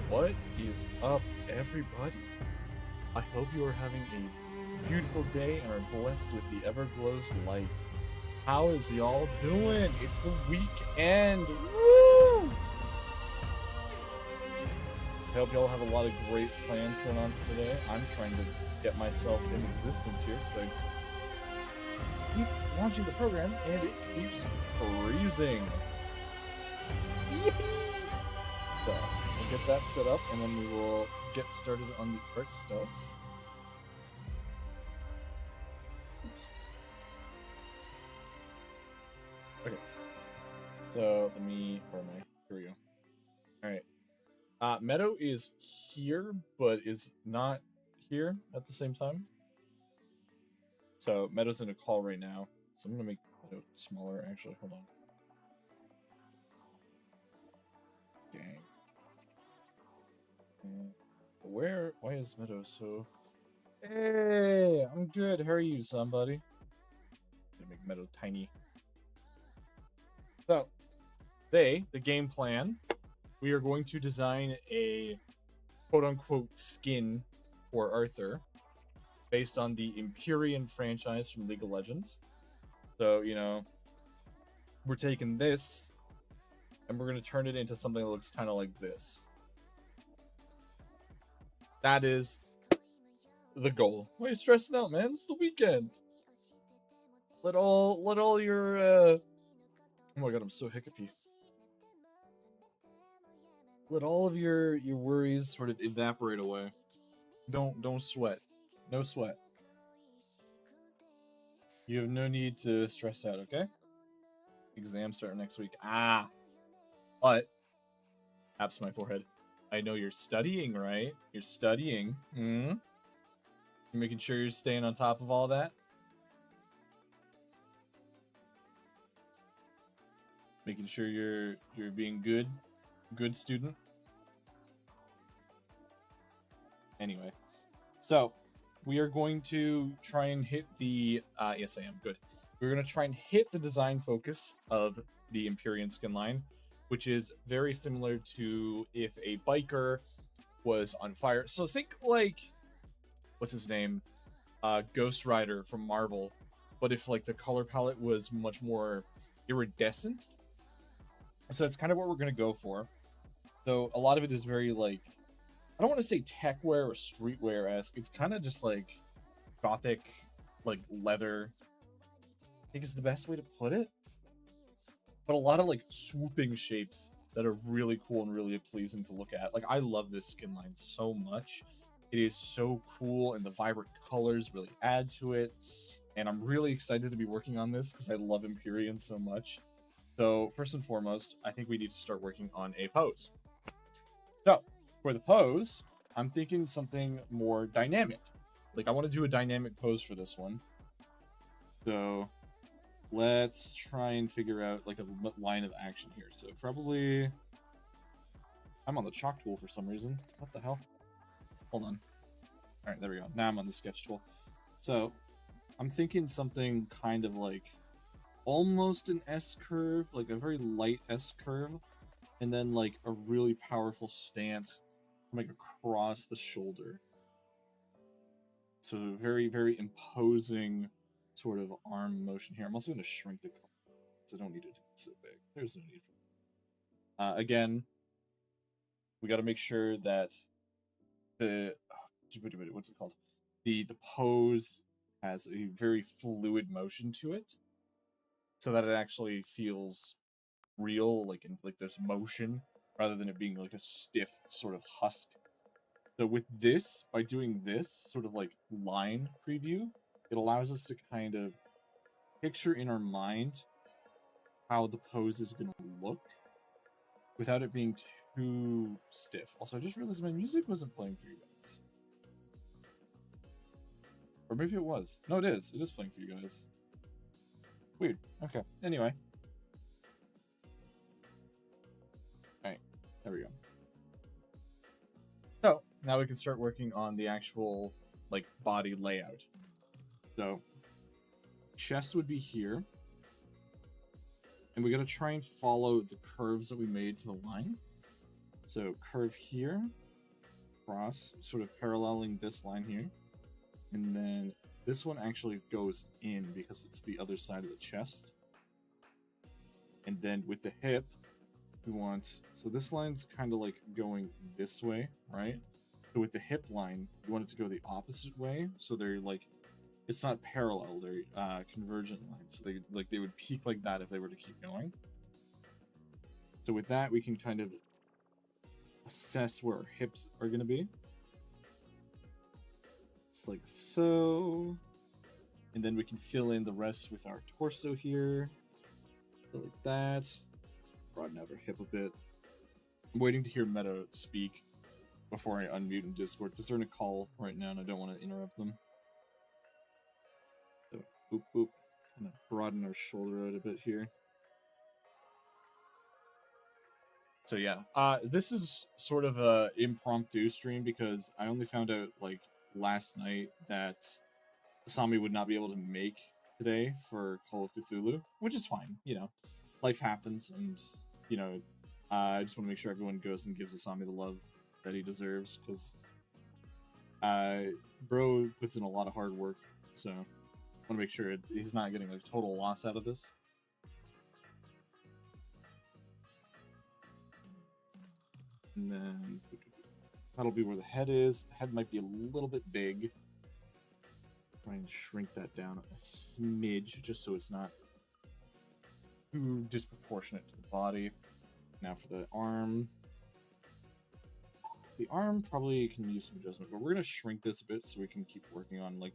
What is up, everybody? I hope you are having a beautiful day and are blessed with the Everglow's light. How is y'all doing? It's the weekend. Woo! I hope y'all have a lot of great plans going on for today. I'm trying to get myself in existence here because I keep launching the program and it keeps freezing. Yippee! So, we'll get that set up and then we will get started on the art stuff. Oops. Okay. So, here we go. Alright. Meadow is here, but is not here at the same time. So, Meadow's in a call right now. So, I'm going to make Meadow smaller, actually. Hold on. Dang. Why is Meadow so... Hey, I'm good. How are you, somebody? Gonna make Meadow tiny. So, today, the game plan, we are going to design a quote-unquote skin for Arthur based on the Empyrean franchise from League of Legends. So, you know, we're taking this and we're going to turn it into something that looks kind of like this. That is the goal. Why are you stressing out, man? It's the weekend. Let all your oh my god, I'm so hiccupy. Let all of your worries sort of evaporate away. Don't sweat. No sweat. You have no need to stress out, okay? Exams start next week. But taps my forehead. I know you're studying, right? You're studying. You're making sure you're staying on top of all that. Making sure you're being good student. Anyway, so we are going to try and hit the yes, I am good. We're going to try and hit the design focus of the Empyrean skin line, which is very similar to if a biker was on fire. So think like, what's his name? Ghost Rider from Marvel, but if like the color palette was much more iridescent. So that's kind of what we're going to go for. So a lot of it is very like, I don't want to say tech wear or streetwear-esque. It's kind of just like gothic, like leather, I think is the best way to put it. But a lot of like swooping shapes that are really cool and really pleasing to look at. Like I love this skin line so much. It is so cool and the vibrant colors really add to it. And I'm really excited to be working on this because I love Empyrean so much. So first and foremost, I think we need to start working on a pose. So for the pose, I'm thinking something more dynamic. Like I want to do a dynamic pose for this one. So let's try and figure out like a line of action here. So probably, I'm on the chalk tool for some reason. What the hell? Hold on. All right, there we go. Now I'm on the sketch tool. So I'm thinking something kind of like almost an S curve, like a very light S curve, and then like a really powerful stance like across the shoulder. So very, very imposing sort of arm motion here. I'm also going to shrink the color, so I don't need it to be so big. There's no need for it. Again, we got to make sure that the what's it called? The pose has a very fluid motion to it, so that it actually feels real, like there's motion rather than it being like a stiff sort of husk. So with this, by doing this sort of like line preview, it allows us to kind of picture in our mind how the pose is going to look without it being too stiff. Also, I just realized my music wasn't playing for you guys. Or maybe it was. No, it is. It is playing for you guys. Weird. Okay. Anyway. Alright. There we go. So, now we can start working on the actual, like, body layout. So, chest would be here. And we gotta try and follow the curves that we made for the line. So curve here, cross, sort of paralleling this line here. And then this one actually goes in because it's the other side of the chest. And then with the hip, we want, so this line's kind of like going this way, right? So with the hip line, you want it to go the opposite way. So they're like, it's not parallel, they're convergent lines. So they would peak like that if they were to keep going. So with that, we can kind of assess where our hips are going to be. It's like so. And then we can fill in the rest with our torso here. Like that. Broaden out our hip a bit. I'm waiting to hear Meta speak before I unmute in Discord because they're in a call right now and I don't want to interrupt them. So, boop, boop. Kind of broaden our shoulder out a bit here. So yeah, this is sort of a impromptu stream because I only found out like last night that Asami would not be able to make today for Call of Cthulhu, which is fine. You know, life happens, and you know, I just want to make sure everyone goes and gives Asami the love that he deserves because bro puts in a lot of hard work. So I want to make sure he's not getting a total loss out of this. And then that'll be where the head is. The head might be a little bit big. Try and shrink that down a smidge just so it's not too disproportionate to the body. Now for the arm. The arm probably can use some adjustment, but we're going to shrink this a bit so we can keep working on like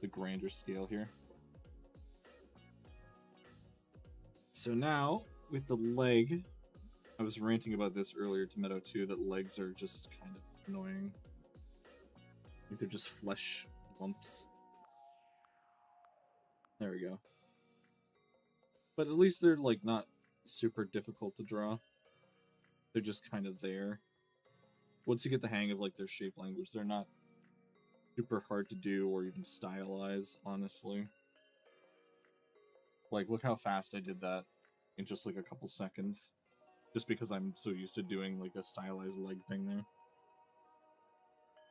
the grander scale here. So now with the leg, I was ranting about this earlier to Meadow too, that legs are just kind of annoying. Like they're just flesh lumps. There we go. But at least they're like not super difficult to draw. They're just kind of there. Once you get the hang of like their shape language, they're not super hard to do or even stylize, honestly. Like, look how fast I did that in just like a couple seconds. Just because I'm so used to doing like a stylized leg thing there.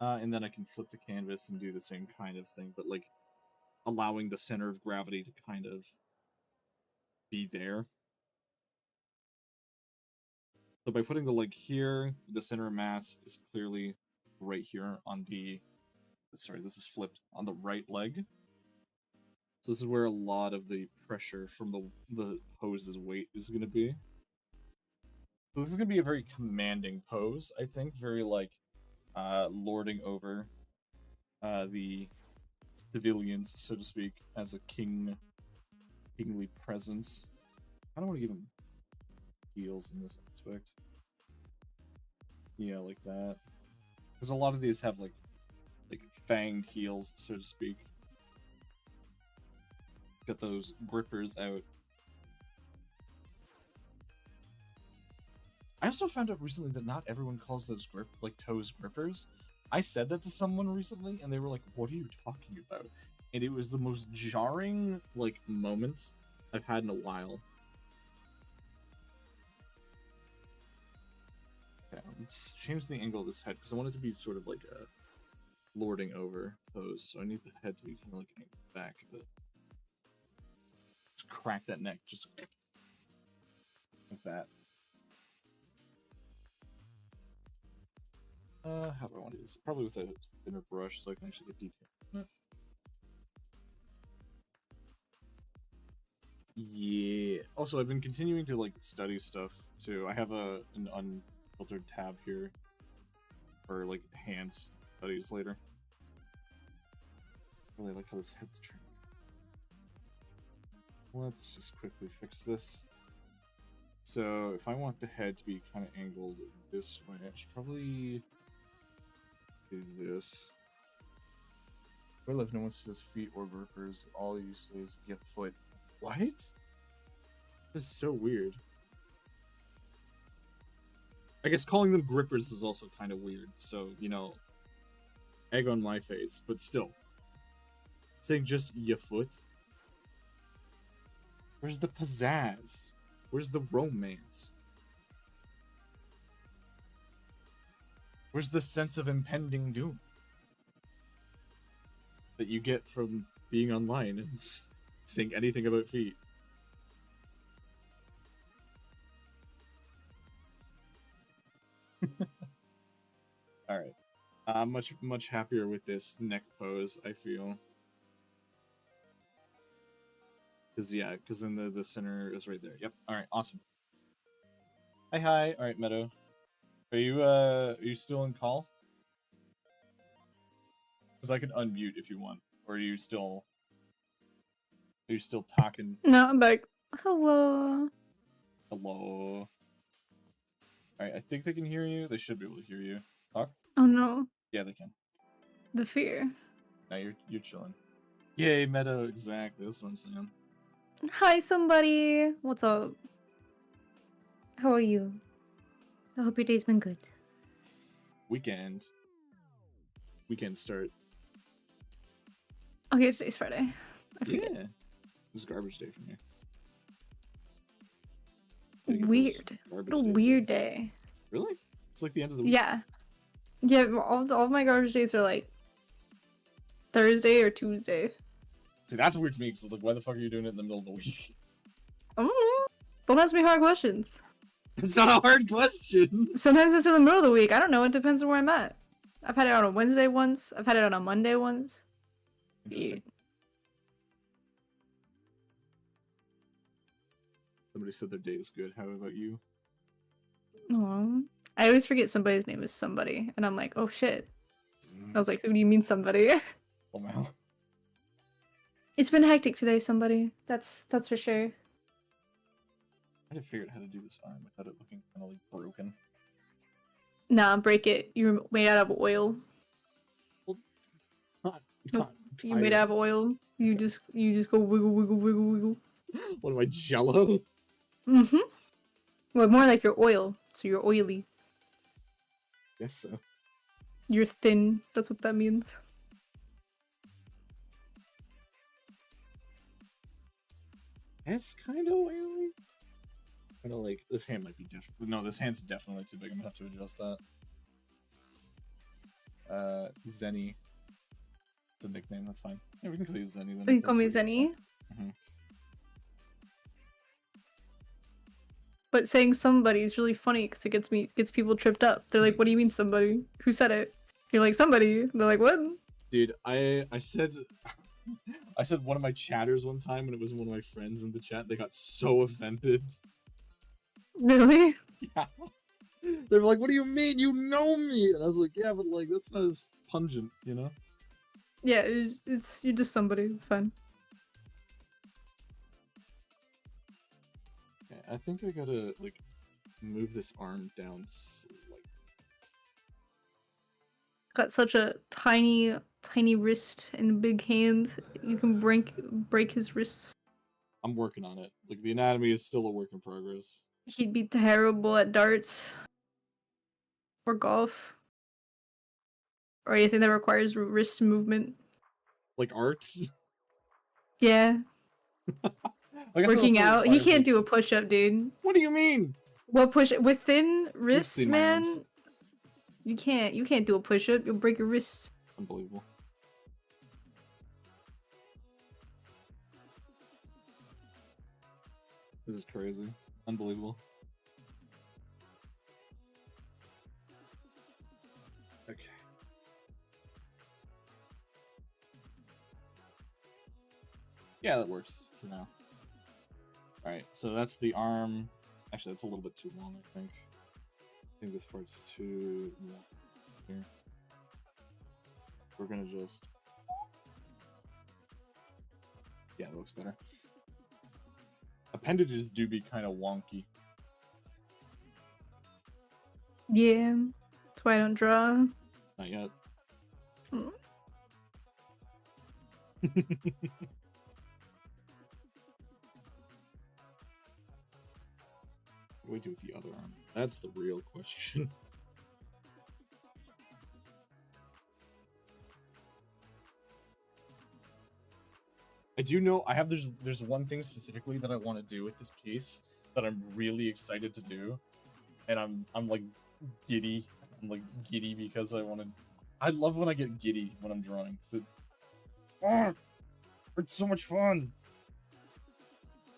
And then I can flip the canvas and do the same kind of thing, but like allowing the center of gravity to kind of be there. So by putting the leg here, the center of mass is clearly right here on the, sorry, this is flipped on the right leg. So this is where a lot of the pressure from the pose's weight is going to be. So this is going to be a very commanding pose, I think. Very like lording over the civilians, so to speak, as a kingly presence. I don't want to give him heels in this aspect. Yeah, like that. Because a lot of these have like fanged heels, so to speak. Got those grippers out. I also found out recently that not everyone calls those toes grippers. I said that to someone recently, and they were like, "What are you talking about?" And it was the most jarring like moment I've had in a while. Okay, let's change the angle of this head because I want it to be sort of like a lording over pose. So I need the head to be kind of like angled back a bit. Just crack that neck, just like that. How do I want to do this? Probably with a thinner brush so I can actually get detail. Yeah. Also, I've been continuing to like study stuff too. I have an unfiltered tab here for like hands studies later. Really like how this head's turned. Let's just quickly fix this. So if I want the head to be kind of angled this way, I should probably do this. Where live no one says feet or grippers. All you say is get foot. What? This is so weird. I guess calling them grippers is also kind of weird. So, you know, egg on my face, but still. Saying just your foot. Where's the pizzazz? Where's the romance? Where's the sense of impending doom that you get from being online and saying anything about feet? All right. I'm much happier with this neck pose, I feel. Because then the center is right there. Yep. All right. Awesome. Hi. All right, Meadow. Are you still in call? Because I can unmute if you want. Or are you still talking? No, I'm back. Hello. Hello. All right. I think they can hear you. They should be able to hear you. Talk. Oh no. Yeah, they can. The fear. Now you're chilling. Yay, Meadow. Exactly. That's what I'm saying. Hi, somebody. What's up? How are you? I hope your day's been good. It's weekend. Weekend start. Okay, today's Friday. I forget. Yeah. It was garbage day for me. Weird. What a weird day. Really? It's like the end of the week. Yeah. Yeah, all of my garbage days are like Thursday or Tuesday. See, that's weird to me because it's like, why the fuck are you doing it in the middle of the week? Don't ask me hard questions. It's not a hard question. Sometimes it's in the middle of the week. I don't know. It depends on where I'm at. I've had it on a Wednesday once. I've had it on a Monday once. Interesting. Somebody said their day is good. How about you? Aww. I always forget somebody's name is somebody, and I'm like, oh shit. I was like, who do you mean somebody? Oh wow. It's been hectic today, somebody. That's for sure. I had to figure out how to do this arm without it looking kind of like broken. Nah, break it. You're made out of oil. Well, not You're made out of oil. You just go wiggle, wiggle, wiggle, wiggle. What am I, Jello? Mm-hmm. Well, more like you're oil, so you're oily. Guess so. You're thin. That's what that means. That's kind of oily. Kind of like this hand might be different. No, this hand's definitely too big. I'm gonna have to adjust that. Zenny. It's a nickname. That's fine. Yeah, we can call you Zenny then. You can call me Zenny. Mm-hmm. But saying somebody is really funny because it gets people tripped up. They're like, "What do you mean somebody? Who said it?" You're like, "Somebody." They're like, "What?" Dude, I said I said one of my chatters one time when it was one of my friends in the chat. They got so offended. Really? Yeah. They were like, "What do you mean? You know me?" And I was like, "Yeah, but like that's not as pungent, you know?" Yeah, it's you're just somebody. It's fine. Okay, I think I gotta like move this arm down like. Got such a tiny wrist and a big hand. You can break his wrists. I'm working on it. Like the anatomy is still a work in progress. He'd be terrible at darts or golf or anything that requires wrist movement. Like arts. Yeah. Working out. He can't do a push-up, dude. What do you mean? What push with thin wrists, man? You can't do a push-up. You'll break your wrists. Unbelievable. This is crazy. Unbelievable. Okay. Yeah, that works for now. Alright, so that's the arm. Actually, that's a little bit too long, I think. I think this part's too long here. We're gonna just... Yeah, it looks better. Appendages do be kind of wonky. Yeah, that's why I don't draw. Not yet. Mm. What do we do with the other arm? That's the real question. I do know I have there's one thing specifically that I want to do with this piece that I'm really excited to do, and I'm like giddy. I'm I'm like giddy because I love when I get giddy when I'm drawing. It's so much fun.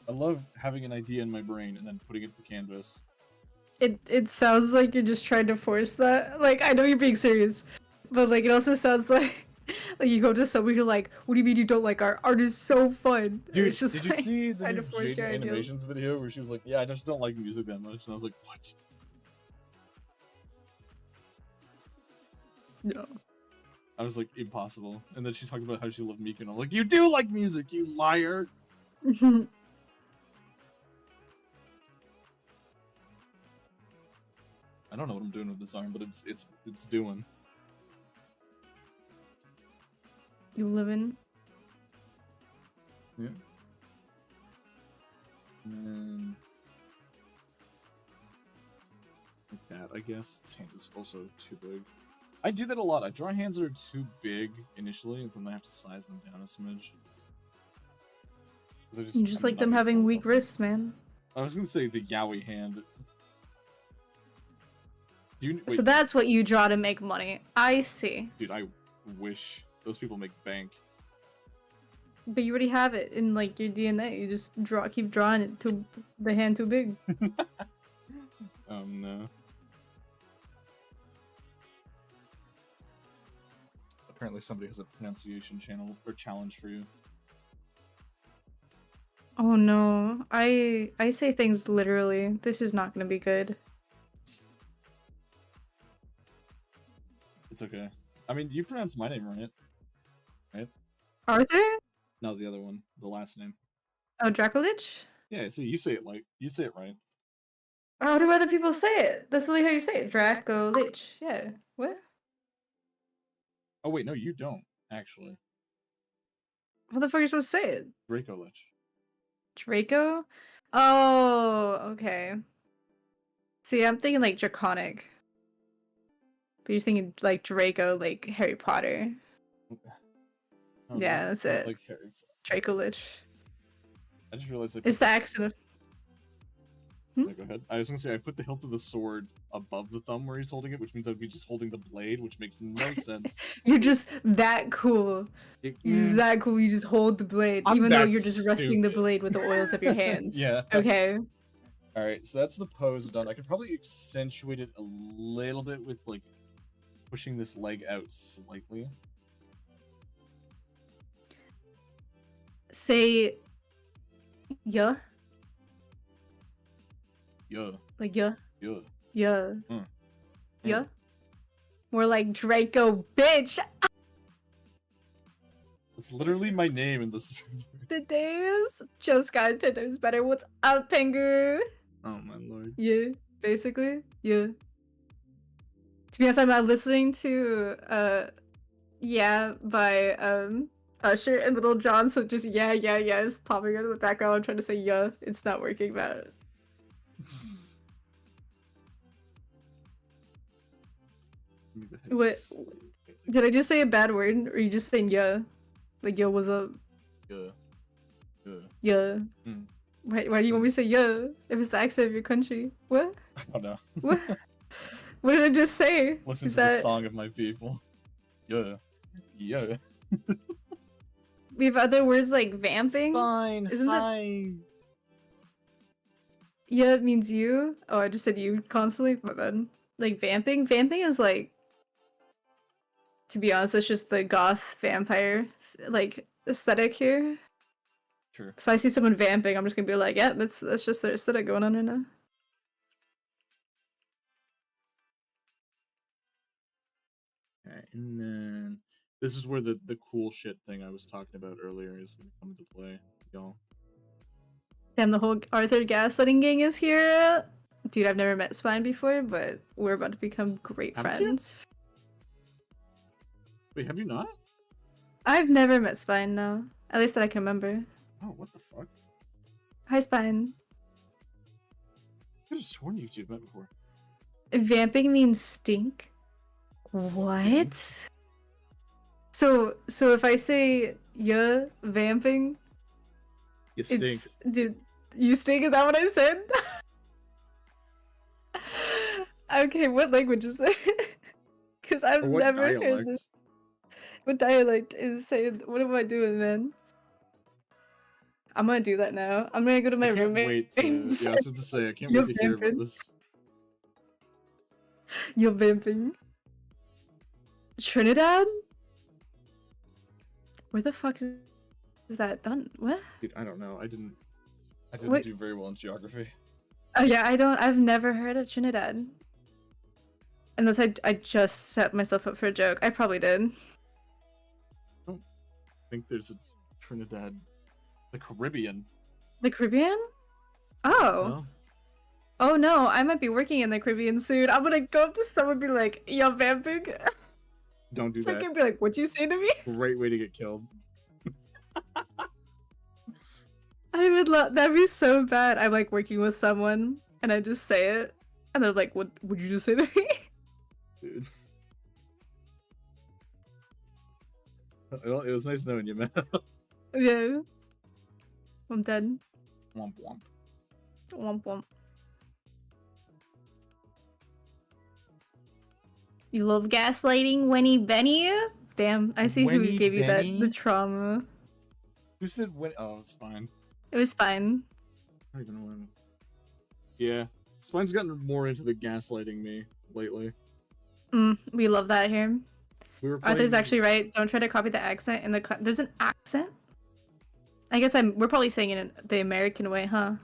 I love having an idea in my brain and then putting it to canvas. It sounds like you're just trying to force that. Like, I know you're being serious, but like it also sounds like you go to somebody who's like, what do you mean you don't like art? Art is so fun. Dude, it's just did you like, see the trying new to force Jaden your ideals. Animations video where she was like, yeah, I just don't like music that much? And I was like, what? No. I was like, impossible. And then she talked about how she loved Mika, and I'm like, you do like music, you liar! I don't know what I'm doing with this arm, but it's doing. You living? Yeah. And like that, I guess. This hand is also too big. I do that a lot. I draw hands that are too big initially, and then I have to size them down a smidge. You just like them having weak wrists, man. I was gonna say the yaoi hand. So that's what you draw to make money. I see. Dude, I wish those people make bank. But you already have it in like your DNA. You just keep drawing it to the hand too big. No. Apparently somebody has a pronunciation channel or challenge for you. Oh no. I say things literally. This is not gonna be good. It's okay. I mean, you pronounce my name right? Right? Arthur? No, the other one. The last name. Oh, Dracolich? Yeah, so you say it right. How do other people say it? That's literally how you say it. Dracolich. Yeah. What? Oh wait, no, you don't, actually. How the fuck are you supposed to say it? Dracolich. Draco? Oh, okay. See, I'm thinking like draconic. But you're thinking like Draco, like Harry Potter. Oh, Yeah, that's it. Like Harry. Dracolich. I just realized It's the accent of... No, go ahead. I was gonna say I put the hilt of the sword above the thumb where he's holding it, which means I'd be just holding the blade, which makes no sense. You're just that cool. You're just that cool. You just hold the blade, even though you're just resting the blade with the oils of your hands. Yeah. Okay. All right, so that's the pose done. I could probably accentuate it a little bit with like pushing this leg out slightly. Say, yeah. Yeah. Like yeah. Yeah. Yeah. Yeah. More like Draco, bitch. It's literally my name in this. The days just got 10 times better. What's up, Pengu? Oh my lord. Yeah, basically. Yeah. To be honest, I'm not listening to yeah by Usher and Little John, so just yeah is popping out of the background. I'm trying to say yeah. It's not working, man. What? Did I just say a bad word, or are you just saying yeah? Like yo, what's up? Yeah. Yeah. Yeah. Why do you want me to say yeah? If it's the accent of your country, what? I don't know. What? What did I just say? Listen to the song of my people. Yeah. Yeah. We have other words like vamping. Fine. Isn't that? Yeah, it means you. Oh, I just said you constantly. My bad. Like vamping. Vamping is like. To be honest, that's just the goth vampire like aesthetic here. True. So I see someone vamping, I'm just gonna be like, yeah, that's just their aesthetic going on right now. Okay, and then this is where the cool shit thing I was talking about earlier is gonna come into play, y'all. Damn, the whole Arthur gaslighting gang is here. Dude, I've never met Spine before, but we're about to become great friends. Wait, have you not? I've never met Spine, no. At least that I can remember. Oh, what the fuck? Hi, Spine. I could have sworn you two met before. Vamping means stink? What? Stink? So if I say yeah, vamping, you stink. Dude, you stink? Is that what I said? Okay, what language is that? because I've Or what never heard dialect? this. What dialect is saying? What am I doing, man? I'm gonna do that now. I'm gonna go to my I can't roommate. wait to. Yeah, I was about to say I can't You're wait to hear about vamping. this. You're vamping. Trinidad? Where the fuck is that done? What? Dude, I don't know. I didn't What? do very well in geography. Oh yeah, I've never heard of Trinidad. Unless I just set myself up for a joke. I probably did. I don't think there's a Trinidad. The Caribbean. The Caribbean? Oh. No? Oh no, I might be working in the Caribbean soon. I'm gonna go up to someone and be like, "You're vamping." Don't do I that. can be like, "What'd you say to me?" Great way to get killed. I would love that'd be so bad. I'm like working with someone and I just say it, and they're like, "What would you just say to me?" Dude. Well, it was nice knowing you, man. Yeah. I'm dead. Womp womp. Womp womp. You love gaslighting, Winnie Benny? Damn, I see Winnie who gave you that Benny? the trauma. Who said when? Oh, it's fine. It was fine. I don't even know when. Yeah, Spine's gotten more into the gaslighting me lately. We love that here. We were Arthur's playing- actually right. Don't try to copy the accent in the. There's an accent. I guess we're probably saying it in the American way, huh?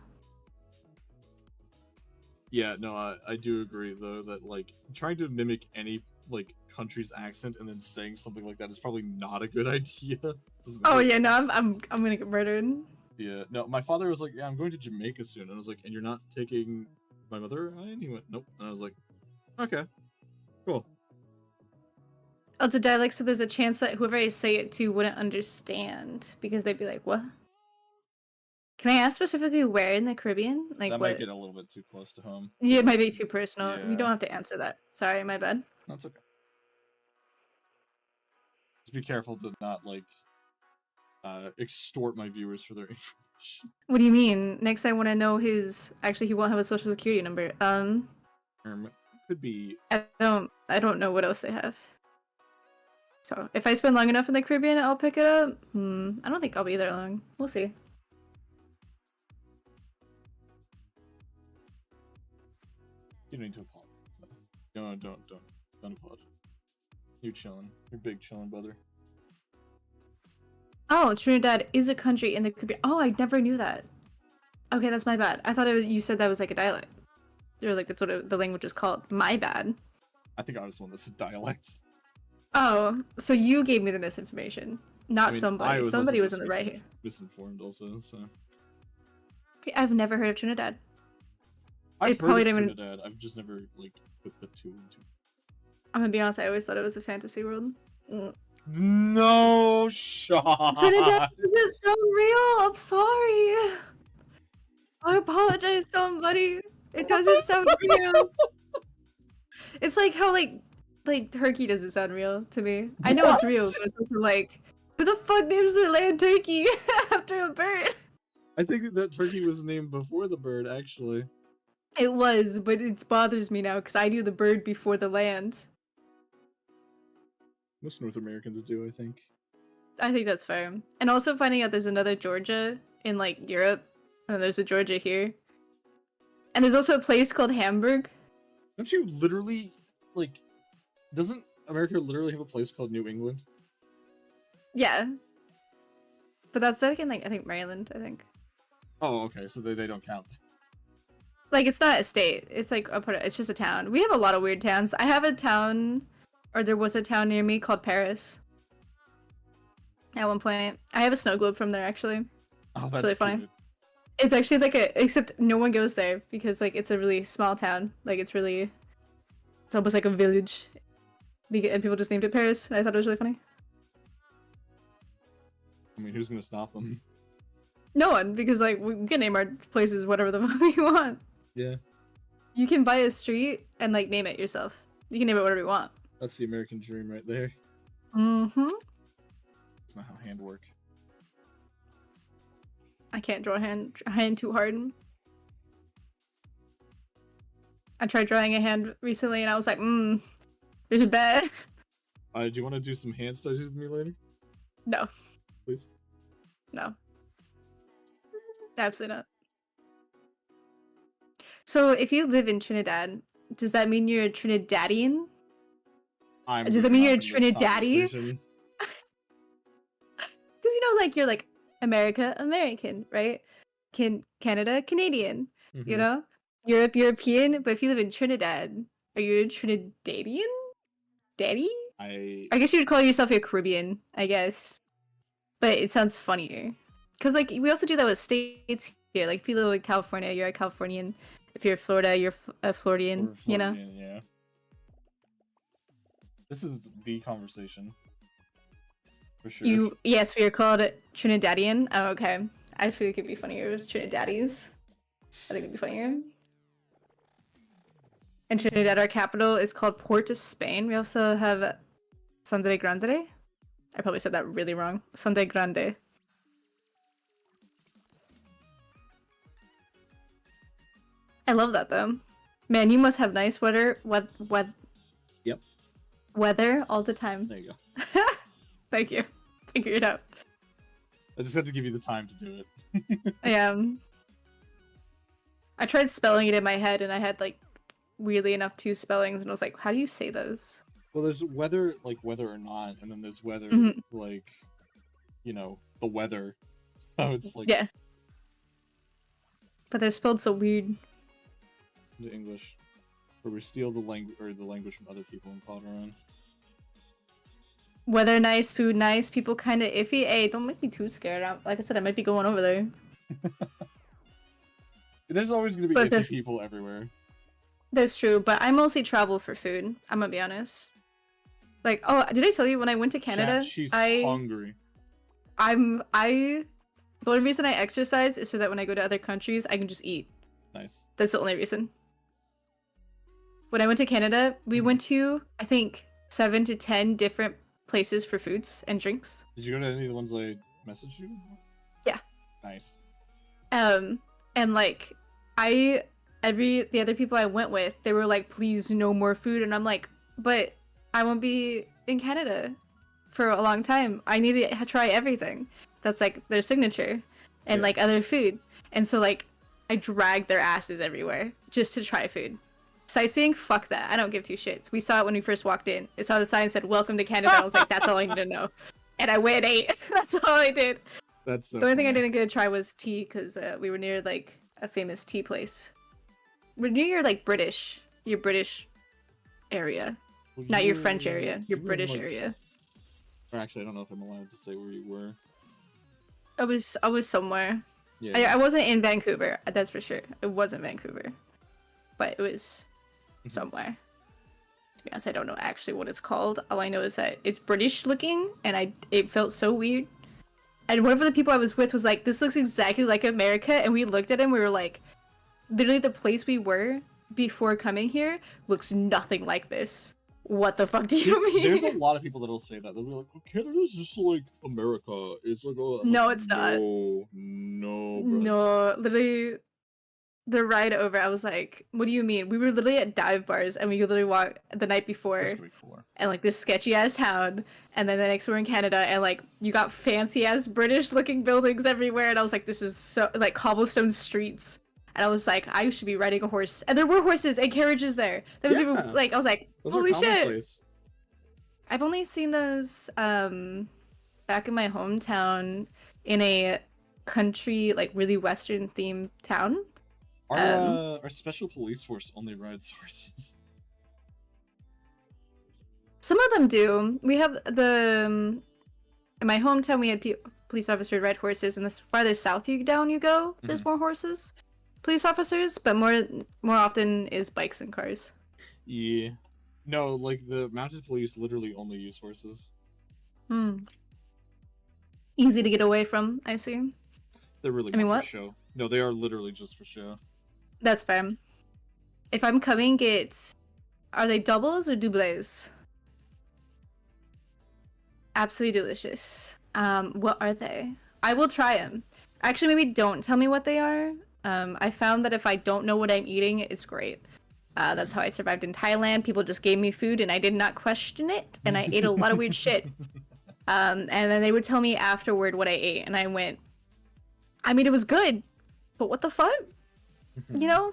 Yeah, no, I do agree though that like trying to mimic any like country's accent and then saying something like that is probably not a good idea. Oh yeah, no, I'm gonna get murdered. Yeah, no, my father was like, "Yeah, I'm going to Jamaica soon," and I was like, "And you're not taking my mother?" And he went, "Nope," and I was like, "Okay, cool." Oh, it's a dialect, so there's a chance that whoever I say it to wouldn't understand because they'd be like, "What?" Can I ask specifically where in the Caribbean? Like That what? might get a little bit too close to home. Yeah, it might be too personal. You Yeah. don't have to answer that. Sorry, my bad. That's okay. Just be careful to not like extort my viewers for their information. What do you mean? Next, I want to know his. Actually, he won't have a social security number. Could be. I don't know what else they have. So if I spend long enough in the Caribbean, I'll pick it up. I don't think I'll be there long. We'll see. You don't need to apologize. No, don't apologize. You're chilling. You're big chilling, brother. Oh, Trinidad is a country in the Caribbean. Oh, I never knew that. Okay, that's my bad. I thought you said that was like a dialect. Or like that's what the language is called. My bad. I think I was the one that said dialect. Oh, so you gave me the misinformation, not I mean, somebody. Somebody was in the right here. Misinformed also, so. Okay, I've never heard of Trinidad. I've It heard probably of didn't Trinidad. I've just never like put the two and two. I'm gonna be honest. I always thought it was a fantasy world. No shot. Trinidad doesn't sound real. I'm sorry. I apologize, somebody. It doesn't sound real. It's like how like Turkey doesn't sound real to me. I know it's real, but it's also like, who the fuck names their land Turkey after a bird? I think that turkey was named before the bird, actually. It was, but it bothers me now because I knew the bird before the land. Most North Americans do, I think. I think that's fair. And also finding out there's another Georgia in like Europe, and there's a Georgia here. And there's also a place called Hamburg. Don't you literally like? Doesn't America literally have a place called New England? Yeah. But that's like in like I think Maryland, I think. Oh, okay. So they don't count. Like it's not a state. It's like a part of, it's just a town. We have a lot of weird towns. I have a town, or there was a town near me called Paris. At one point, I have a snow globe from there actually. Oh, It's that's really funny. cute. It's actually like except no one goes there because like it's a really small town. Like it's almost like a village. And people just named it Paris. And I thought it was really funny. I mean, who's gonna stop them? No one, because like we can name our places whatever the fuck we want. Yeah, You can buy a street and like name it yourself. You can name it whatever you want. that's the American dream right there. Mm-hmm. That's not how hand work. I can't draw a hand too hard. I tried drawing a hand recently and I was like, there's There's a bed. Do you want to do some hand studies with me later? No. Please? No. Absolutely not. So, if you live in Trinidad, does that mean you're a Trinidadian? Does that mean you're a Trinidadian? Because like you're like America, American, right? Canada, Canadian. Mm-hmm. You know, Europe, European. But if you live in Trinidad, are you a Trinidadian? Daddy? I guess you would call yourself a Caribbean, I guess. But it sounds funnier. Because, like, we also do that with states here. Like, if you live in California, you're a Californian. If you're in Florida, you're a Floridian, you know? Yeah. This is the conversation. For sure. Yes, we are called Trinidadian. Oh, okay. I feel like it'd be funnier with Trinidadies. I think it'd be funnier. And Trinidad, our capital, is called Port of Spain. We also have Sangre Grande. I probably said that really wrong. Sangre Grande. I love that though. Man, you must have nice weather. Yep. Weather all the time. There you go. Thank you. Figure it out. I just had to give you the time to do it. Yeah. I tried spelling it in my head, and I had like weirdly enough 2 spellings, and I was like, "How do you say those?" Well, there's weather, like whether or not, and then there's weather, like, you know, the weather. So it's like yeah. But they're spelled so weird. The English, where we steal the language from other people and call it our own. Weather nice, food nice, people kind of iffy. Hey, don't make me too scared. Like I said, I might be going over there. There's always going to be iffy people everywhere. That's true, but I mostly travel for food. I'm gonna be honest. Like, oh, did I tell you when I went to Canada? She's hungry. The only reason I exercise is so that when I go to other countries, I can just eat. Nice. That's the only reason. When I went to Canada, we went to, I think, 7 to 10 different places for foods and drinks. Did you go to any of the ones I messaged you? Yeah. Nice. And like, the other people I went with, they were like, please no more food. And I'm like, but I won't be in Canada for a long time. I need to try everything. That's like their signature and like other food. And so like, I dragged their asses everywhere just to try food. Sightseeing? Fuck that. I don't give 2 shits. We saw it when we first walked in. I saw the sign said, "Welcome to Canada." I was like, that's all I need to know. And I went and ate. That's all I did. That's so the only funny. thing I didn't get to try was tea, because we were near like a famous tea place. We're near your like British area. Well, not your French area, your British area. Or actually, I don't know if I'm allowed to say where you were. I was somewhere. Yeah. I wasn't in Vancouver, that's for sure. It wasn't Vancouver. But it was somewhere. To be honest, I don't know actually what it's called. All I know is that it's British looking, and it felt so weird. And one of the people I was with was like, this looks exactly like America, and we looked at him, we were like, literally the place we were before coming here looks nothing like this. What the fuck do you mean? There's a lot of people that'll say that. They'll be like, oh, Canada's just like America. It's like, oh, no, it's not. No, bro. No, literally, the ride over, I was like, what do you mean? We were literally at dive bars, and we could literally walk the night before, and like this sketchy ass town, and then the next we're in Canada, and like you got fancy ass British looking buildings everywhere, and I was like, this is so like cobblestone streets. And I was like, I should be riding a horse. And there were horses and carriages there. That was even like, I was like, holy shit. I've only seen those back in my hometown in a country, like really Western themed town. Our special police force only rides horses. Some of them do. We have in my hometown, we had police officers ride horses, and the farther south you go, there's more horses. Police officers, but more often is bikes and cars. Yeah. No, like the mounted police literally only use horses. Easy to get away from, I see. They're really for show. No, they are literally just for show. That's fair. If I'm coming, are they doubles or doubles? Absolutely delicious. What are they? I will try them. Actually, maybe don't tell me what they are. I found that if I don't know what I'm eating, it's great. That's how I survived in Thailand. People just gave me food and I did not question it, and I ate a lot of weird shit. And then they would tell me afterward what I ate, and I went, I mean, it was good, but what the fuck? You know?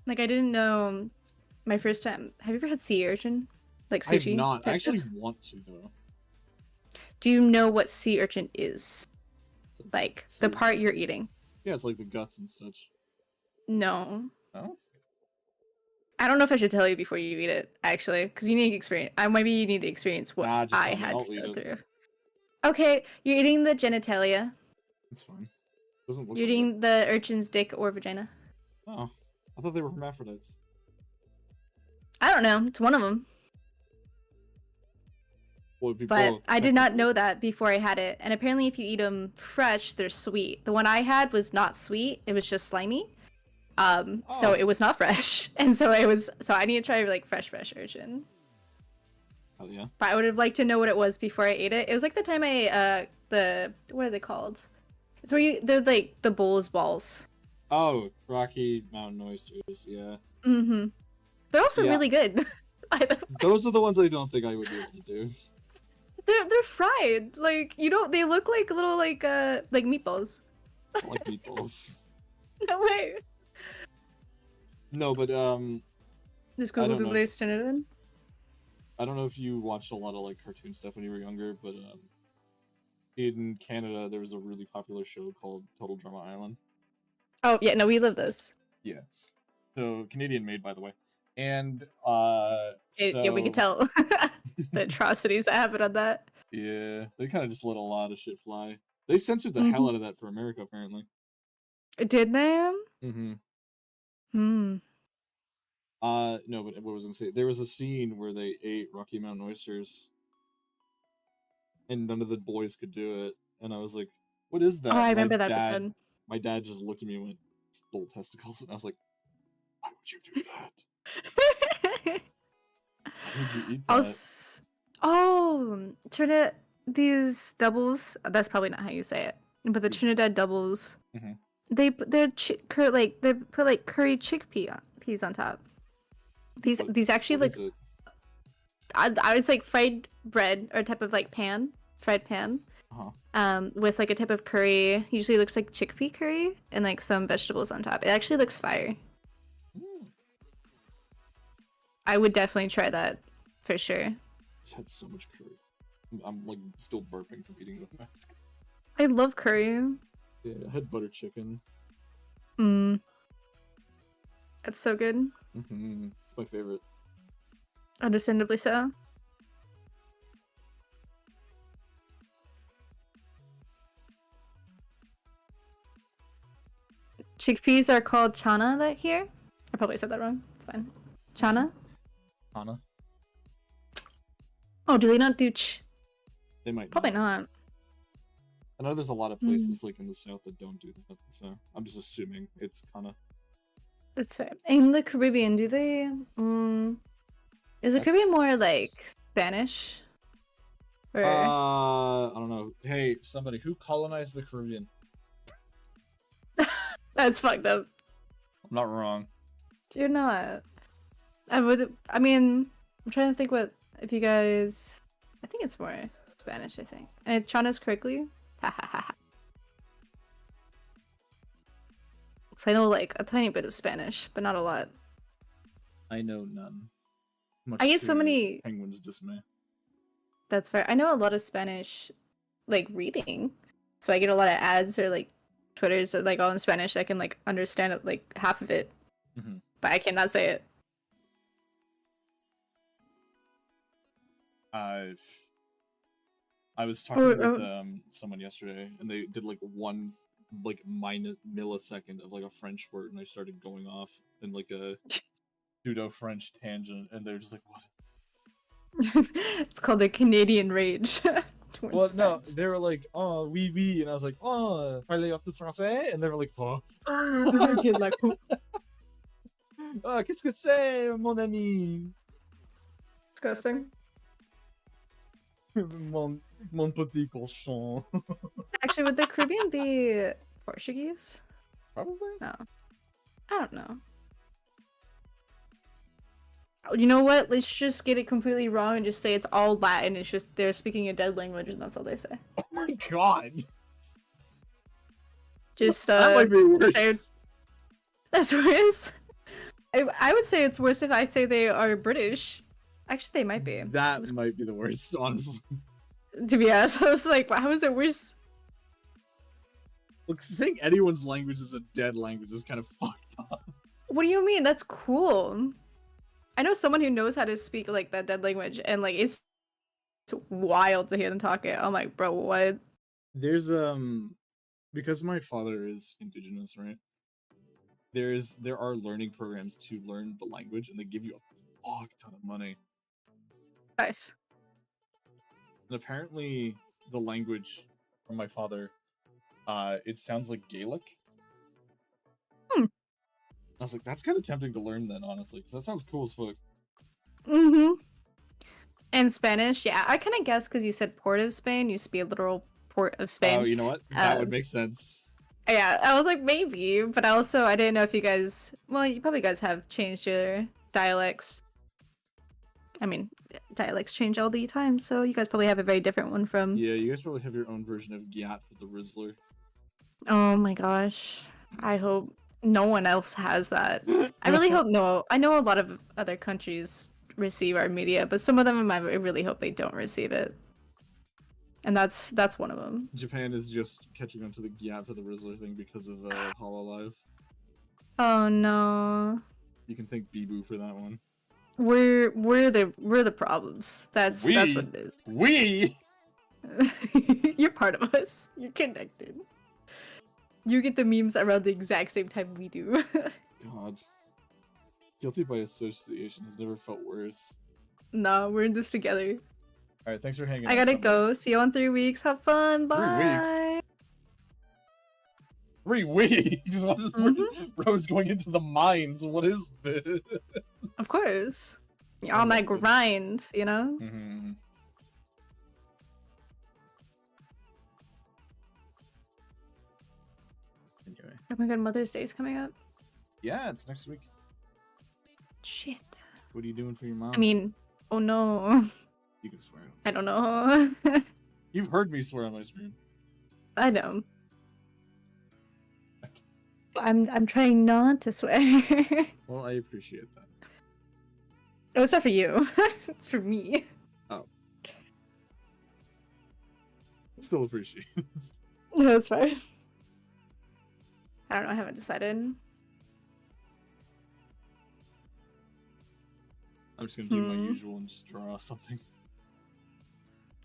Like, I didn't know my first time. Have you ever had sea urchin? Like sushi? I have not. I actually stuff? want to, though. Do you know what sea urchin is? Like, the Sea part you're eating? Yeah, it's like the guts and such. No. Oh? I don't know if I should tell you before you eat it, actually, because you need to experience. Maybe you need to experience what Nah, just I tell me. had I'll to eat go it. through. Okay, you're eating the genitalia. It's fine. Doesn't look You're like eating the urchin's dick or vagina. it. Oh. I thought they were hermaphrodites. I don't know. It's one of them. Well, it'd be But both, I did not technically. know that before I had it. And apparently, if you eat them fresh, they're sweet. The one I had was not sweet. It was just slimy. So it was not fresh. And so it was. So I need to try like fresh urchin. Oh yeah. But I would have liked to know what it was before I ate it. It was like the time I what are they called? It's where they're like the bulls balls. Oh, Rocky Mountain oysters. Yeah. Mm-hmm. They're also Yeah. really good. Those are the ones I don't think I would be able to do. They're fried. Like, you know, they look like little like meatballs. I like meatballs. No way. No, but Just I Google don't know. Double Trinidad. I don't know if you watched a lot of like cartoon stuff when you were younger, but in Canada there was a really popular show called Total Drama Island. Oh yeah, no, we love those. Yeah. So Canadian made, by the way. And Yeah, we could tell the atrocities that happened on that. Yeah, they kind of just let a lot of shit fly. They censored the hell out of that for America, apparently. Did they? Mm-hmm. Hmm. No, but what was I gonna say? There was a scene where they ate Rocky Mountain oysters, and none of the boys could do it. And I was like, "What is that?" Oh, I And remember that episode. My dad just looked at me and went, "It's bull testicles," and I was like, "Why would you do that? Why would you eat that?" Oh, Trinidad. These doubles. That's probably not how you say it, but the Trinidad doubles. Mhm. They put they put like curry peas on top. These actually What look. is it? I would say fried bread or type of like fried pan. With like a type of curry. Usually looks like chickpea curry and like some vegetables on top. It actually looks fire. I would definitely try that for sure. Just had so much curry. I'm like still burping from eating the mask. I love curry. Yeah, I had butter chicken. That's so good. It's my favorite. Understandably so. Chickpeas are called chana here. I probably said that wrong. It's fine. Chana? Hana? Oh, do they not do They might Probably not. I know there's a lot of places like in the south that don't do that, so I'm just assuming it's kinda. That's fair. In the Caribbean, do they? Is the Caribbean more like Spanish? Or... I don't know. Hey, somebody, who colonized the Caribbean? That's fucked up. I'm not wrong. You're not. I mean, I'm trying to think what if you guys. I think it's more Spanish. I think. And Chana's correctly. Ha ha ha. Because I know like a tiny bit of Spanish, but not a lot. I know none. I get so many penguins dismay. That's fair. I know a lot of Spanish, like reading, so I get a lot of ads or like Twitters like all in Spanish. I can like understand it, like half of it, but I cannot say it. I was talking with someone yesterday, and they did like one like millisecond of like a French word, and I started going off in like a pseudo French tangent, and they're just like, "What?" It's called the Canadian rage. Well, no, they were like, "Oh, oui, oui," and I was like, "Oh, parlez-vous français?" And they were like, "Huh?" Oh, qu'est-ce que c'est, mon ami? Disgusting. mon petit cochon. Actually, would the Caribbean be Portuguese? Probably. No. I don't know. You know what? Let's just get it completely wrong and just say it's all Latin. It's just they're speaking a dead language and that's all they say. Oh my god. Just That might be worse. say that's worse. I would say it's worse if I say they are British. Actually, they might be. That might be the worst, honestly. To be honest, I was like, how is it worse? Look, saying anyone's language is a dead language is kind of fucked up. What do you mean? That's cool. I know someone who knows how to speak like that dead language, and like it's wild to hear them talk it. I'm like, bro, what? There's because my father is indigenous, right? There are learning programs to learn the language, and they give you a fuck ton of money. Nice. And apparently, the language from my father, it sounds like Gaelic. Hmm. I was like, that's kind of tempting to learn then, honestly, because that sounds cool as fuck. Mm-hmm. And Spanish, yeah, I kind of guessed because you said Port of Spain. Used to be a literal Port of Spain. Oh, you know what? That would make sense. Yeah, I was like maybe, but also I didn't know if you guys. Well, you probably guys have changed your dialects. I mean, dialects change all the time, so you guys probably have a very different one from. Yeah, you guys probably have your own version of Gyat with the Rizzler. Oh my gosh, I hope no one else has that. I really hope no. I know a lot of other countries receive our media, but some of them I really hope they don't receive it. And that's one of them. Japan is just catching on to the Gyat for the Rizzler thing because of Hololive. Oh no. You can thank Bibu for that one. We're the problems. That's what it is. We. You're part of us. You're connected. You get the memes around the exact same time we do. God. Guilty by association has never felt worse. No, we're in this together. Alright, thanks for hanging out. I gotta go. See you in 3 weeks. Have fun. Bye. 3 weeks? What is Rose going into the mines? What is this? Of course. You're on that grind, you know? Mm-hmm. Anyway. Oh my god, Mother's Day is coming up. Yeah, it's next week. Shit. What are you doing for your mom? I mean, oh no. You can swear. I don't know. You've heard me swear on my stream. I know. I'm trying not to swear. Well, I appreciate that. Oh, it's not for you. It's for me. Oh. Still appreciate it. No, it's fine. I don't know. I haven't decided. I'm just gonna do my usual and just draw something.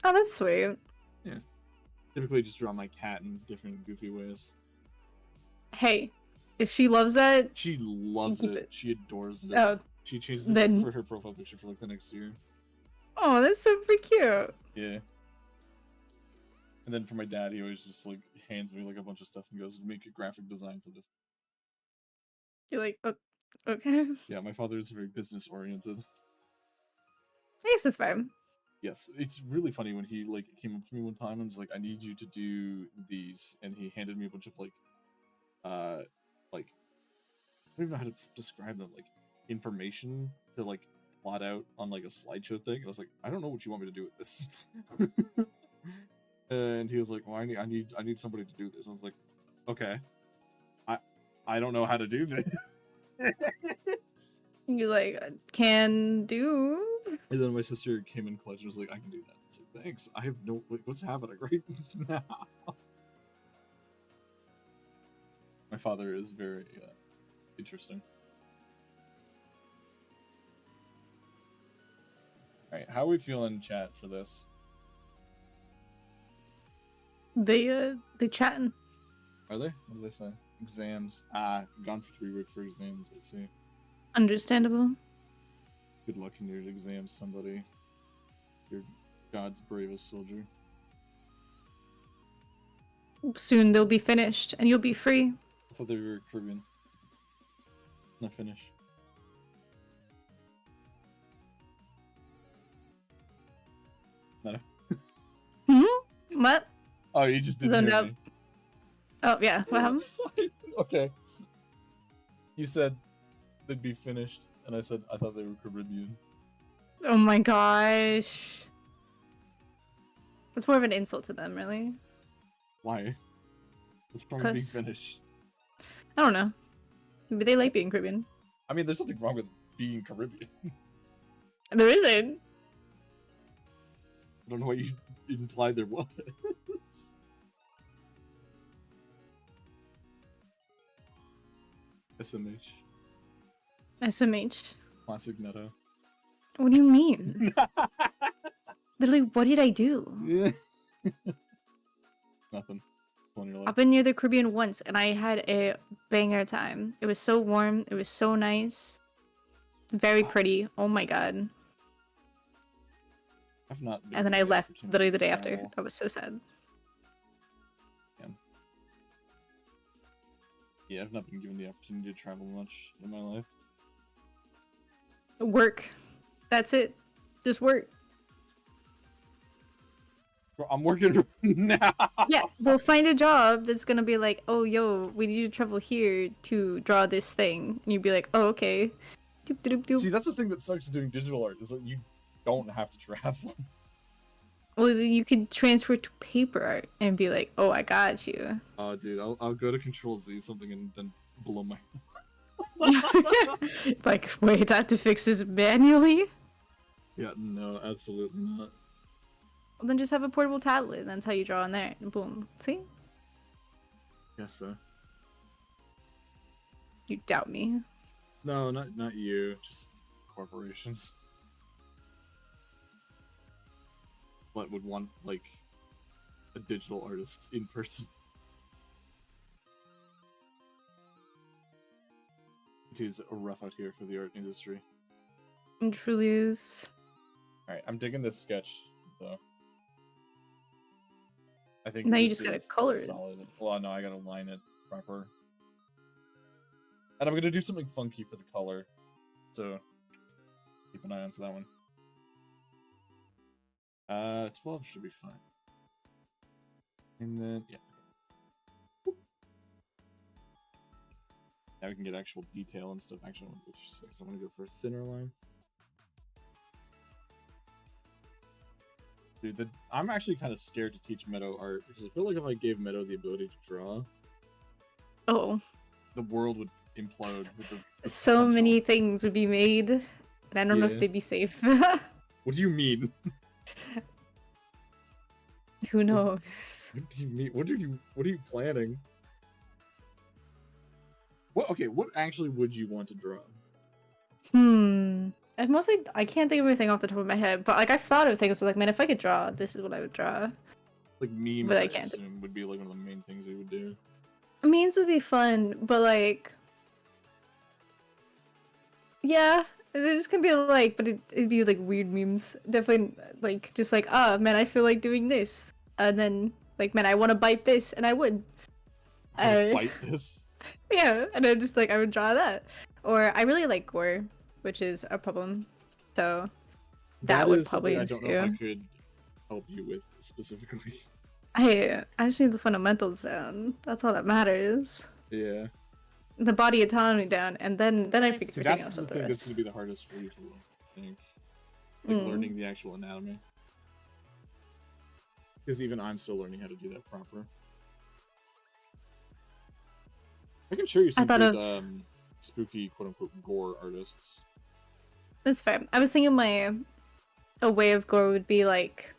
Oh, that's sweet. Yeah. Typically just draw my cat in different goofy ways. Hey, if she loves that... She loves it. She adores it. Oh, she changes it for her profile picture for like the next year. Oh, that's super cute. Yeah. And then for my dad, he always just like hands me like a bunch of stuff and goes, make a graphic design for this. You're like, oh, okay. Yeah, my father is very business oriented. I guess it's fine. Yes, it's really funny when he like came up to me one time and was like, I need you to do these, and he handed me a bunch of like I don't even know how to describe them, like information to like plot out on like a slideshow thing. I was like, I don't know what you want me to do with this. And he was like, well, I need somebody to do this. I was like, okay, I don't know how to do this. You like, can do. And then my sister came in clutch and was like, I can do that. I was like, thanks. I have no, like, what's happening right now? My father is very interesting. Alright, how are we feeling in chat for this? They chatting. Are they? What do they say? Exams. Gone for 3 weeks for exams, I see. Understandable. Good luck in your exams, somebody. You're God's bravest soldier. Soon they'll be finished, and you'll be free. I thought they were Caribbean. Not finish. No. What? Oh, you just didn't Zoned hear out. me. Oh, yeah. What happened? Okay. You said they'd be finished, and I said I thought they were Caribbean. Oh my gosh. That's more of an insult to them, really. Why? What's wrong with being 'Cause- finished? I don't know. Maybe they like being Caribbean. I mean, there's nothing wrong with being Caribbean. There isn't. I don't know why you implied there was. SMH. SMH. Classic Netto. What do you mean? Literally, what did I do? Yeah. Nothing. On your life. I've been near the Caribbean once, and I had a banger time. It was so warm. It was so nice. Very pretty. Oh my god. I've not been And then I given the left opportunity literally to the day after. travel. I was so sad. Yeah, I've not been given the opportunity to travel much in my life. Work. That's it. Just work. Bro, I'm working right now. Yeah, we'll find a job that's gonna be like, oh, yo, we need you to travel here to draw this thing. And you'd be like, oh, okay. Doop, doop, doop. See, that's the thing that sucks doing digital art, is that you don't have to travel. Well, then you could transfer to paper art and be like, oh, I got you. Oh, dude, I'll go to Control Z something and then blow my... Like, wait, I have to fix this manually? Yeah, no, absolutely not. Well, then just have a portable tablet, and that's how you draw on there. And boom. See? Yes, sir. You doubt me. No, not you, just corporations. What would want, like, a digital artist in person? It is rough out here for the art industry. It truly is. Alright, I'm digging this sketch, though. I think Now you this just gotta is color it. solid. Well, no, I gotta line it proper. And I'm gonna do something funky for the color, so keep an eye on for that one. 12 should be fine. And then, yeah. Now we can get actual detail and stuff. Actually, I want to go for 6. I want to go for a thinner line. Dude, I'm actually kind of scared to teach Meadow art, because I feel like if I gave Meadow the ability to draw, Oh. the world would implode with the So potential. many things would be made, and I don't know Yeah. if they'd be safe. What do you mean? Who knows? What do you mean? What are you planning? What actually would you want to draw? I can't think of anything off the top of my head, but like I've thought of things. So like, man, if I could draw, this is what I would draw. Like memes, But I I can't. assume, would be like one of the main things we would do. Memes would be fun, but like, yeah, it's just gonna be like, but it'd be like weird memes. Definitely like just like, ah, man, I feel like doing this, and then like, man, I want to bite this, and I would. I would bite this. Yeah, and I just like I would draw that, or I really like gore, which is a problem. So that would is something probably I don't know if I ensue. could help you with specifically. I just need the fundamentals down. That's all that matters. Yeah. The body autonomy down, and then I figure See, everything that's else the out the thing that's rest. going to be the hardest for you to learn, I think. Like learning the actual anatomy. Because even I'm still learning how to do that proper. I can show you some thought good, spooky, quote-unquote, gore artists. That's fair. I was thinking a way of gore would be like,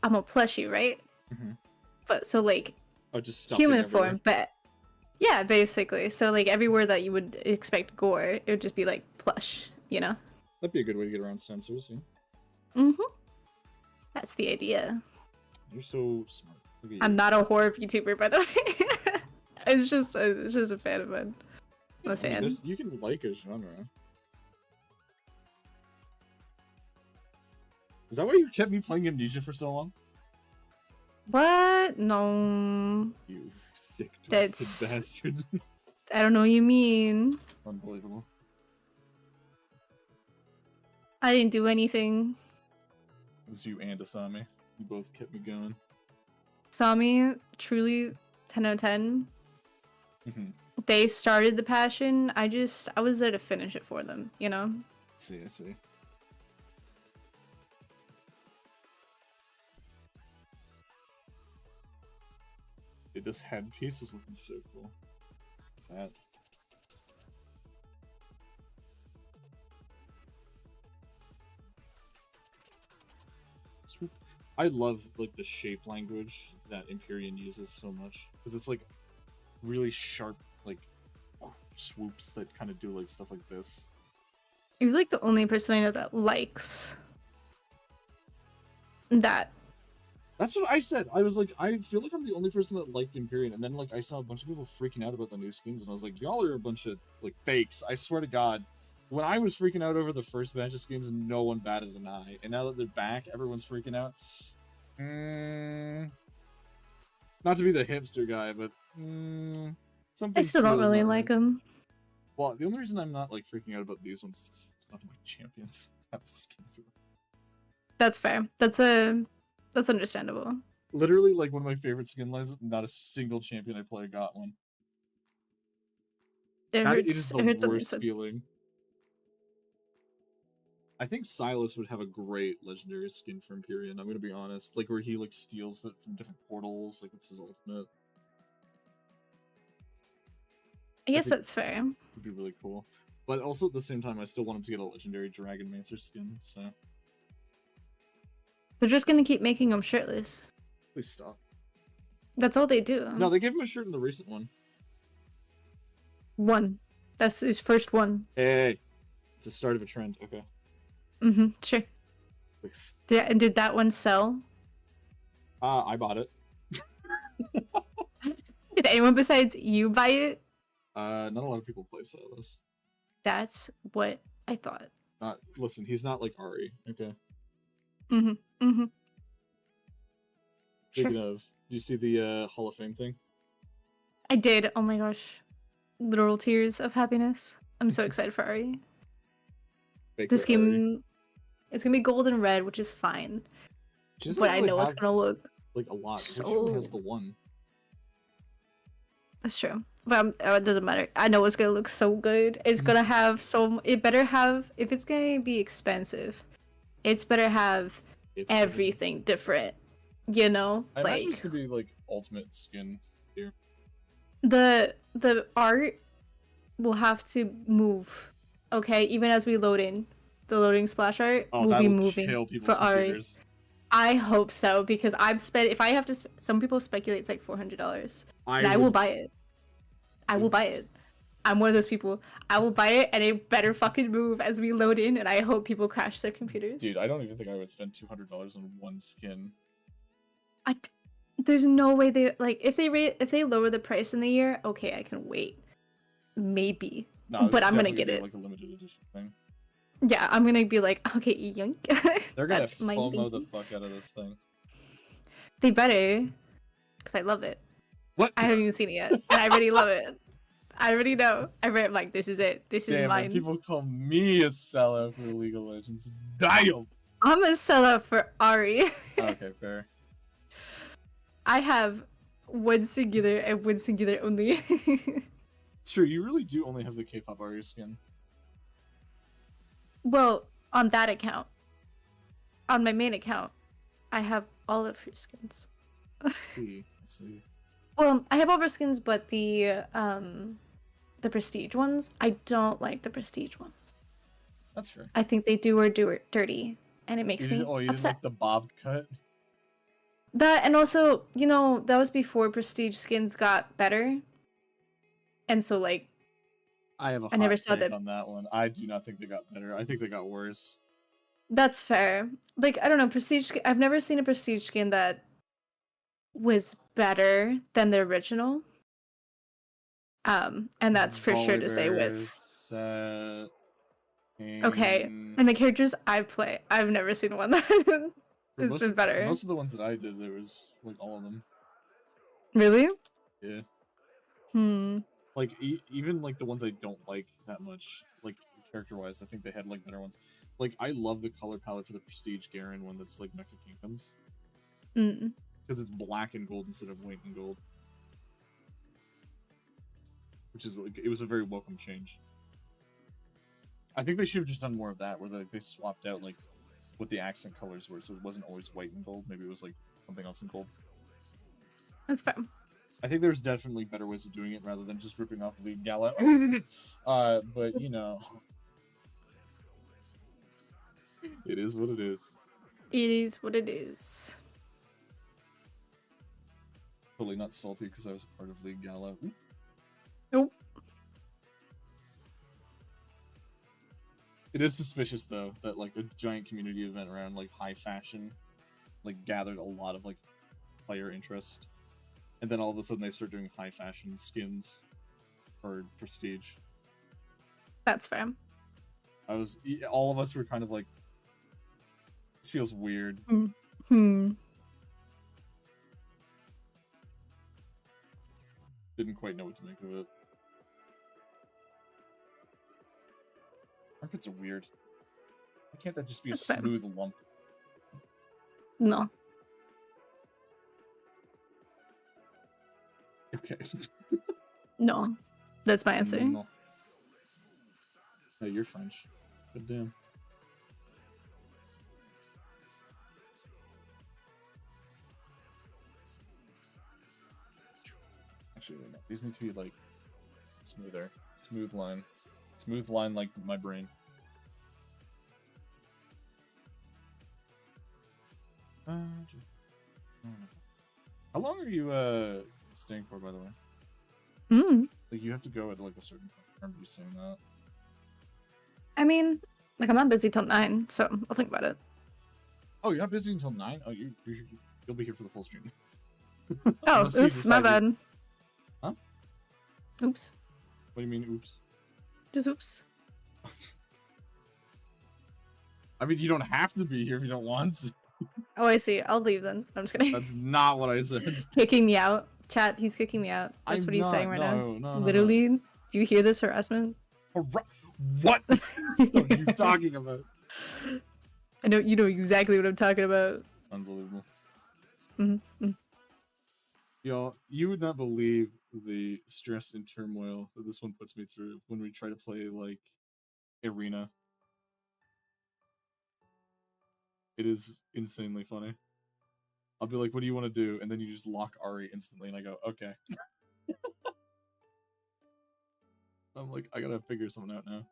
I'm a plushie, right? Mhm. But so like Oh, just stuffing human everywhere. form, but yeah, basically. So like everywhere that you would expect gore, it would just be like plush, you know? That'd be a good way to get around censors, yeah. Mm-hmm. That's the idea. You're so smart. Look at I'm you. not a horror YouTuber, by the way. it's just a fan of mine. I'm a I mean, fan. you can like a genre. Is that why you kept me playing Amnesia for so long? What? No. You sick, twisted That's- bastard. I don't know what you mean. Unbelievable. I didn't do anything. It was you and Asami. You both kept me going. Sami, truly 10 out of 10. They started the passion. I was there to finish it for them, you know? I see. Dude, this headpiece is looking so cool. That. Swoop. I love like the shape language that Empyrean uses so much because it's like really sharp like swoops that kind of do like stuff like this. You're like the only person I know that likes that. That's what I said. I was like, I feel like I'm the only person that liked Empyrean, and then like I saw a bunch of people freaking out about the new skins, and I was like, y'all are a bunch of like fakes. I swear to God, when I was freaking out over the first batch of skins, no one batted an eye, and now that they're back, everyone's freaking out. Not to be the hipster guy, but something. I still don't really like them. Well, the only reason I'm not like freaking out about these ones is because none of my champions have a skin for them. That's fair. That's understandable. Literally, like one of my favorite skin lines. Not a single champion I play got one. It is the worst feeling. I think Silas would have a great legendary skin for Empyrean. I'm gonna be honest, like where he like steals it from different portals, like it's his ultimate. I guess that's fair. Would be really cool, but also at the same time, I still want him to get a legendary Dragonmancer skin. So they're just gonna keep making him shirtless. Please stop. That's all they do. No, they gave him a shirt in the recent one. That's his first one. Hey, it's the start of a trend. Okay. Sure. Please. Yeah, and did that one sell? I bought it. Did anyone besides you buy it? Not a lot of people play Silas. That's what I thought. Listen, he's not like Ari, okay? Speaking of, do you see the Hall of Fame thing? I did. Oh my gosh. Literal tears of happiness. I'm so excited for Ari. This game, it's gonna be gold and red, which is fine. But I know it's gonna look like a lot. So... Which one has the one? That's true. But it doesn't matter. I know it's gonna look so good. It's gonna have it better have, if it's gonna be expensive, it's better have everything different. You know? I imagine it's gonna be like ultimate skin here. The art will have to move. Okay, even as we load in, the loading splash art will be moving for Ari. I hope so, because if I have to, some people speculate it's like $400, and I will buy it. I will buy it. I'm one of those people. I will buy it, and it better fucking move as we load in, and I hope people crash their computers. Dude, I don't even think I would spend $200 on one skin. There's no way they if they lower the price in the year, okay, I can wait. Maybe. No, but I'm gonna get it. Like a limited edition thing. Yeah, I'm gonna be like, okay, yoink. They're gonna FOMO the fuck out of this thing. They better, because I love it. What? I haven't even seen it yet, and I already love it. I already know. I'm like, this is it. This is mine. People call me a sellout for League of Legends. Damn! I'm a sellout for Ari. Okay, fair. I have one singular and one singular only. It's true, you really do only have the K-pop Ari skin. Well, on that account. On my main account, I have all of her skins. I see. Well, I have all of her skins, but the prestige ones, I don't like the prestige ones. That's fair. I think they do her dirty, and it makes me upset. Didn't like the bob cut? That, and also, you know, that was before prestige skins got better. And so, like, I never saw that on that one. I do not think they got better. I think they got worse. That's fair. Like, I don't know, prestige. I've never seen a prestige skin that was better than the original. And that's for sure to say with. Okay, and the characters I play, I've never seen one that is better. For most of the ones that I did, there was like all of them. Really? Yeah. Like even like the ones I don't like that much, like character-wise, I think they had like better ones. Like I love the color palette for the Prestige Garen one that's like Mecha Kingdoms. Because it's black and gold instead of white and gold. which is like, it was a very welcome change. I think they should have just done more of that, where they swapped out like what the accent colors were, so it wasn't always white and gold. Maybe it was like something else in gold. That's fair. I think there's definitely better ways of doing it rather than just ripping off League Gala. But you know, it is what it is. It is what it is. Totally not salty because I was a part of League Gala. Ooh. Nope. It is suspicious though that like a giant community event around like high fashion like gathered a lot of like player interest, and then all of a sudden they start doing high fashion skins for prestige. That's fair. All of us were kind of like, this feels weird. Didn't quite know what to make of it. Armpits are weird. Why can't that just be a smooth lump? No. Okay. No. That's my answer. No. Hey, you're French. Good damn. Actually, no. These need to be like smoother. Smooth line. Smooth line like my brain. How long are you staying for, by the way? Like you have to go at like a certain point. I remember you saying that. I mean, like I'm not busy till 9, so I'll think about it. Oh, you're not busy until 9? Oh, you'll be here for the full stream. Oh, oops, my bad. Huh? Oops. What do you mean, oops? Just oops. I mean, you don't have to be here if you don't want to. Oh, I see. I'll leave then. I'm just kidding. That's not what I said. Kicking me out. Chat, he's kicking me out. That's what he's saying right now. No, Literally, do you hear this harassment? What are you talking about? I know you know exactly what I'm talking about. Unbelievable. Mm-hmm. Y'all, you would not believe the stress and turmoil that this one puts me through when we try to play, like, Arena. It is insanely funny. I'll be like, what do you want to do? And then you just lock Ari instantly, and I go, okay. I'm like, I gotta figure something out now.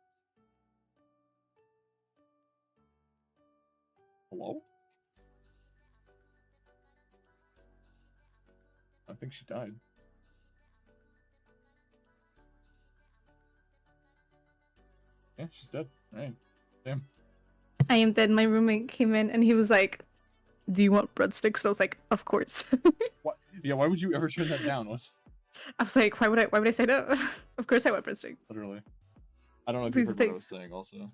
Hello? I think she died. Yeah, she's dead. Right. Damn. I am dead. My roommate came in and he was like, do you want breadsticks? And I was like, of course. What? Yeah, why would you ever turn that down? What? I was like, why would I say no? Of course I want breadsticks. Literally. I don't know if Please, you heard what I was saying also.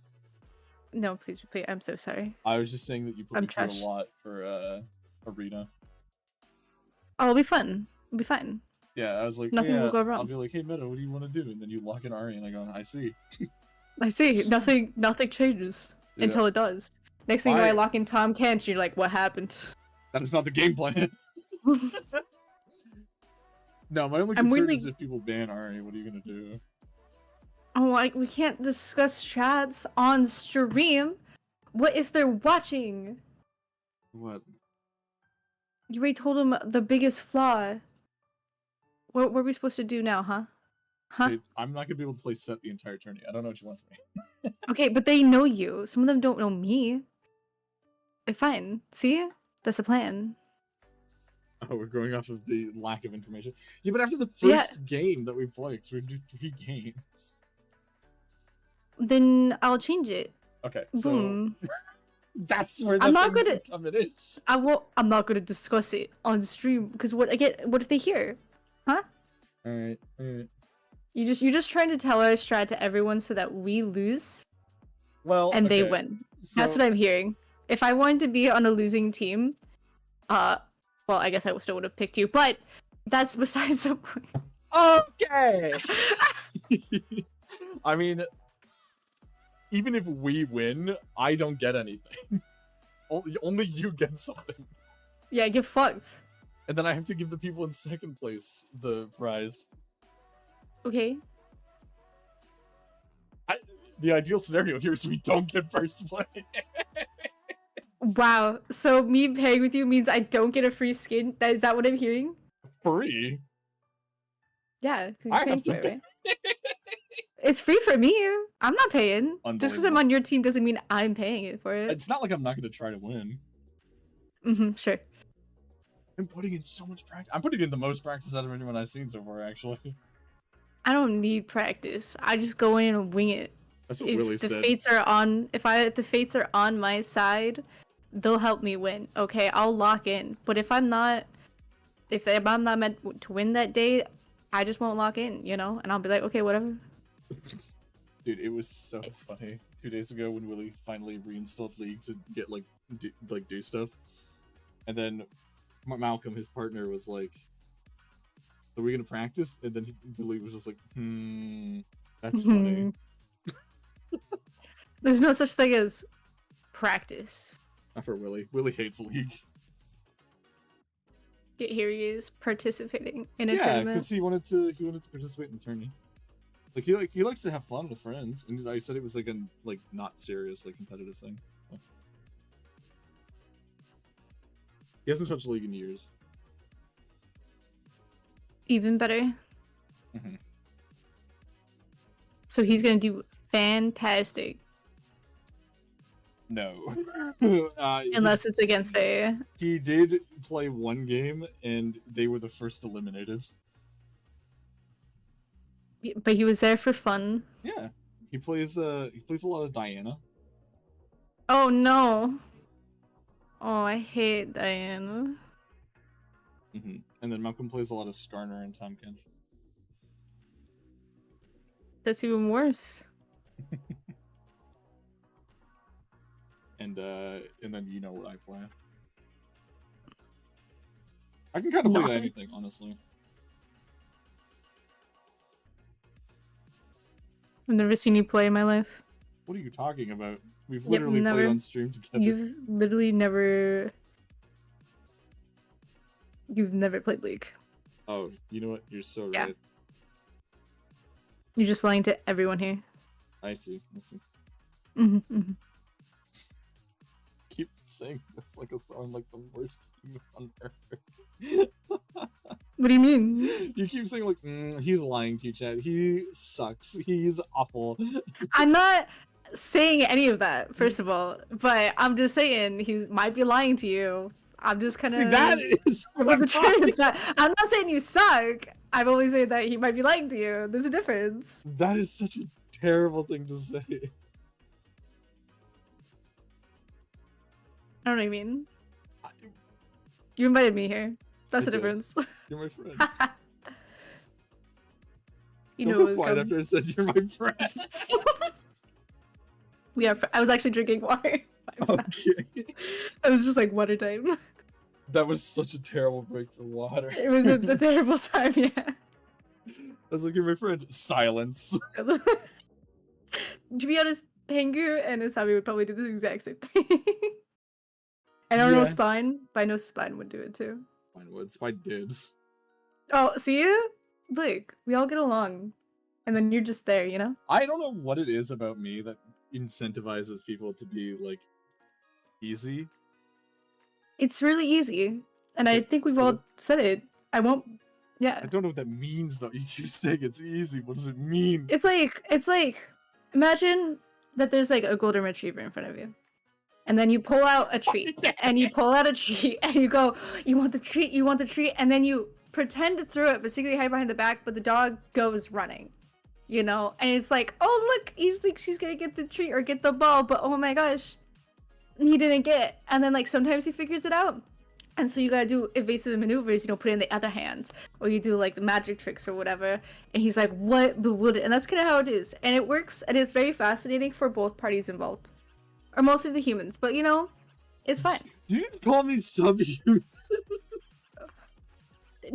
No, please repeat. I'm so sorry. I was just saying that you put me trash. through a lot for Arena. Oh, it'll be fun. It'll be fine. Yeah, I was like, nothing will go wrong. I'll be like, hey Meta, what do you want to do? And then you lock in Ari and I go, I see. I see. Nothing changes until it does. Next thing you know, I lock in Tom Kent and you're like, what happened? That is not the game plan. No, my only concern is if people ban Ari, what are you gonna do? Oh, like we can't discuss chats on stream. What if they're watching? What? You already told them the biggest flaw. What are we supposed to do now, huh? Huh? Dude, I'm not gonna be able to play set the entire tourney. I don't know what you want from me. Okay, but they know you. Some of them don't know me. Fine. See? That's the plan. Oh, we're going off of the lack of information. Yeah, but after the first game that we played, because we do 3 games. Then I'll change it. Okay, Boom. So that's where the I'm not gonna come it is. I'm not gonna discuss it on stream because what if they hear? Huh? Alright. You're just trying to tell our strat to everyone so that we lose. Well, and they win. So, that's what I'm hearing. If I wanted to be on a losing team, well, I guess I still would have picked you, but that's besides the point. Okay. I mean, even if we win, I don't get anything. Only you get something. Yeah, get fucked. And then I have to give the people in second place the prize. Okay. The ideal scenario here is we don't get first play. Wow. So me paying with you means I don't get a free skin? Is that what I'm hearing? Free? Yeah, because I you're paying have for to it, pay. right? It's free for me. I'm not paying. Just because I'm Unbelievable. on your team doesn't mean I'm paying it for it. It's not like I'm not going to try to win. Sure. I'm putting in so much practice. I'm putting in the most practice out of anyone I've seen so far, actually. I don't need practice. I just go in and wing it. That's what If Willie the said. fates are on, if the fates are on my side, they'll help me win. Okay, I'll lock in. But if I'm not meant to win that day, I just won't lock in, you know? And I'll be like, okay, whatever. Dude, it was so funny 2 days ago when Willie finally reinstalled League to get do stuff, and then Malcolm, his partner, was like, "Are we gonna practice?" And then Willie was just like, that's funny." There's no such thing as practice. Not for Willie. Willie hates League. Here he is participating in a Yeah, tournament. because he wanted to participate in the tourney. He likes to have fun with friends, and I said it was like a not serious competitive thing. He hasn't touched League in years. Even better. So he's gonna do fantastic. No. Unless it's against a... He did play one game, and they were the first eliminated. But he was there for fun. Yeah, he plays a lot of Diana. Oh no! Oh, I hate Diana. And then Malcolm plays a lot of Skarner and Tahm Kench. That's even worse. And then you know what I play. I can kind of play anything, honestly. I've never seen you play in my life. What are you talking about? We've literally played on stream together. You've literally never... You've never played League. Oh, you know what? You're so Yeah. right. You're just lying to everyone here. I see. Keep saying this like I sound like the worst human on earth. What do you mean? You keep saying he's lying to you, Chad. He sucks. He's awful. I'm not saying any of that, first of all, but I'm just saying he might be lying to you. I'm just kind of... See, that is the truth. I'm not saying you suck. I'm only saying that he might be lying to you. There's a difference. That is such a terrible thing to say. I don't know what you mean. You invited me here. That's the difference. You're my friend. You know Don't be quiet after I said you're my friend. We are. I was actually drinking water. Okay. It was just like water time. That was such a terrible break for water. It was a terrible time, yeah. I was like, you're my friend. Silence. To be honest, Pengu and Asabi would probably do the exact same thing. I don't know Spine, but I know Spine would do it too. Spine would. Spine did. Oh, see ya? Look, we all get along. And then you're just there, you know? I don't know what it is about me that incentivizes people to be, easy. It's really easy. And I think we've all said it. I won't... Yeah. I don't know what that means, though. You keep saying it's easy. What does it mean? It's like... Imagine that there's, a golden retriever in front of you. And then you pull out a treat. And you pull out a treat. And you go, you want the treat, you want the treat. And then you pretend to throw it, but secretly hide behind the back, but the dog goes running. You know? And it's like, oh, look, he thinks he's gonna get the treat or get the ball, but oh my gosh, he didn't get it. And then, sometimes he figures it out. And so you gotta do evasive maneuvers, put it in the other hand. Or you do, the magic tricks or whatever. And he's like, what the would? And that's kind of how it is. And it works, and it's very fascinating for both parties involved. Or mostly the humans. But, it's fine. You need to call me subhuman.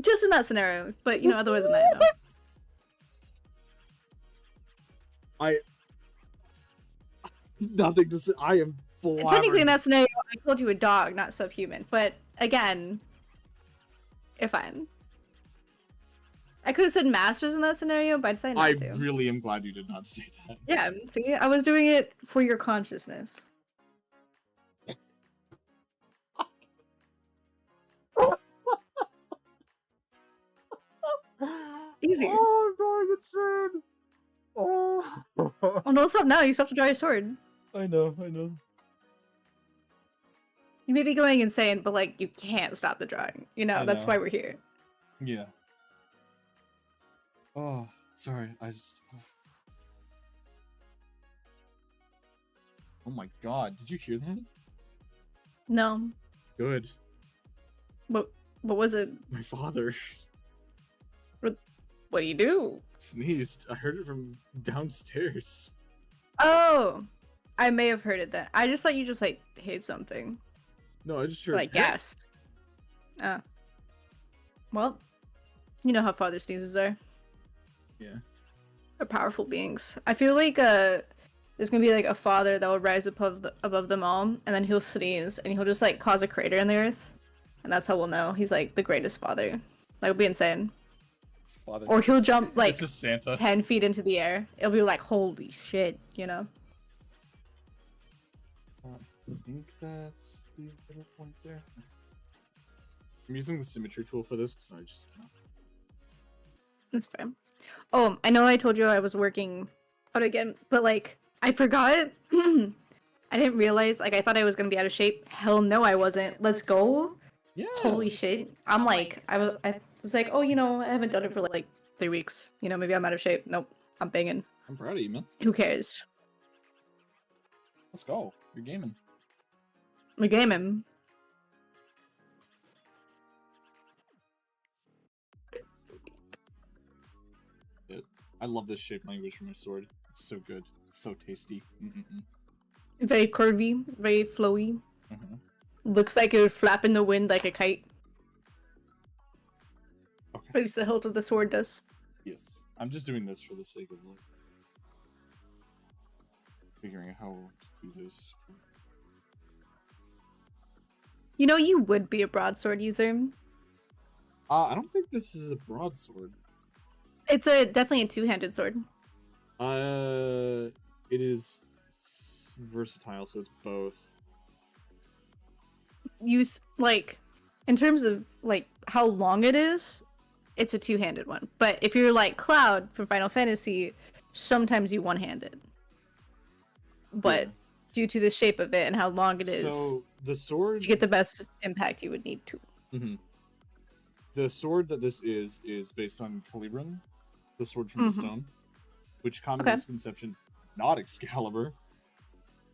Just in that scenario. But, otherwise than that, no. Nothing to say. I am Technically, in that scenario, I called you a dog, not subhuman. But again, you're fine. I could have said masters in that scenario, but I decided not I to. really am glad you did not say that. Yeah, see, I was doing it for your consciousness. Easy. Oh, I'm going insane. Oh. Oh no, stop now. You still have to draw your sword. I know. You may be going insane, but like you can't stop the drawing. You know, that's why we're here. Yeah. Oh, sorry. I just. Oh my god! Did you hear that? No. Good. What was it? My father What do you do? sneezed. I heard it from downstairs. Oh, I may have heard it then. I just thought you just like hit something. No, I just heard Like gasped. Well, you know how father sneezes are. Yeah. They're powerful beings. I feel like there's gonna be like a father that will rise above them all, and then he'll sneeze and he'll just like cause a crater in the earth, and that's how we'll know he's like the greatest father. That would be insane. It's father. Or he'll jump like it's a Santa. 10 feet into the air. It'll be like holy shit, you know. I think that's the little point there. I'm using the symmetry tool for this because I just can't. That's fair. Oh, I know I told you I was working out again, but like I forgot. I didn't realize. Like I thought I was gonna be out of shape. Hell no, I wasn't. Let's go. Yeah. Holy shit. I'm like I was like, oh, you know, I haven't done it for like 3 weeks. You know, maybe I'm out of shape. Nope, I'm banging. I'm proud of you, man. Who cares? Let's go. You're gaming. We're gaming. I love this shape language for my sword. It's so good. It's so tasty. Very curvy, very flowy. Mm-hmm. Looks like it would flap in the wind like a kite. Okay. At least the hilt of the sword does. Yes. I'm just doing this for the sake of like figuring out how to do this. You know, you would be a broadsword user. I don't think this is a broadsword. It's definitely a two-handed sword. It is versatile, so it's both. Use like, in terms of like how long it is, it's a two-handed one. But if you're like Cloud from Final Fantasy, sometimes you one-handed. But due to the shape of it and how long it is, so the sword to get the best impact, you would need two. Mm-hmm. The sword that this is based on Calibran, the sword from the stone, which common misconception, not Excalibur.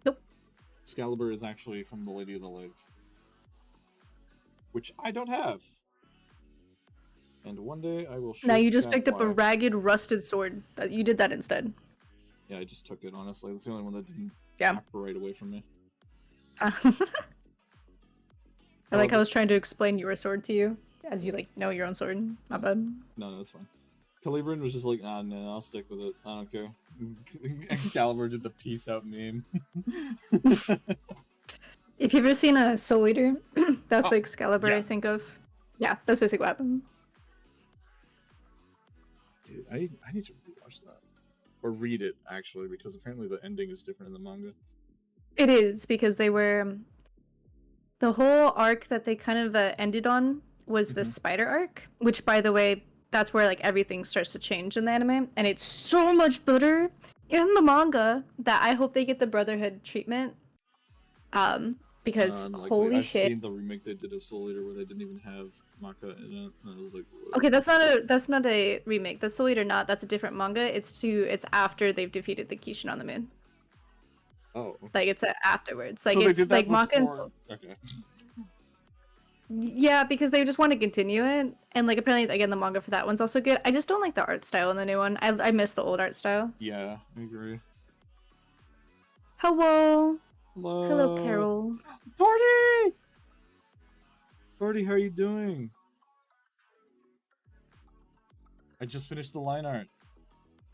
Nope. Excalibur is actually from the Lady of the Lake, which I don't have. And one day I will show. Now you just picked up a ragged, rusted sword. You did that instead. Yeah, I just took it, honestly. That's the only one that didn't operate away from me. I like how I was trying to explain your sword to you, as you like know your own sword. My bad. No, that's fine. Calibran was just like, no, I'll stick with it. I don't care. Excalibur did the peace out meme. If you've ever seen a Soul Eater, that's the Excalibur yeah. I think of. Yeah, that's basically what happened. Dude, I need to rewatch that. Or read it, actually, because apparently the ending is different in the manga. It is, because they were... The whole arc that they kind of ended on was the spider arc, which, by the way, that's where like everything starts to change in the anime, and it's so much better in the manga that I hope they get the Brotherhood treatment. Because holy shit! I've seen the remake they did of Soul Eater where they didn't even have Maka in it, and I was like, what? Okay, that's not a remake. The Soul Eater that's a different manga. It's after they've defeated the Kishin on the moon. Oh. Okay. Like it's afterwards. Like so it's like Maka and okay. Yeah, because they just want to continue it, and like apparently again the manga for that one's also good. I just don't like the art style in the new one. I miss the old art style. Yeah, I agree. Hello. Hello. Hello, Carol. Birdie, how are you doing? I just finished the line art.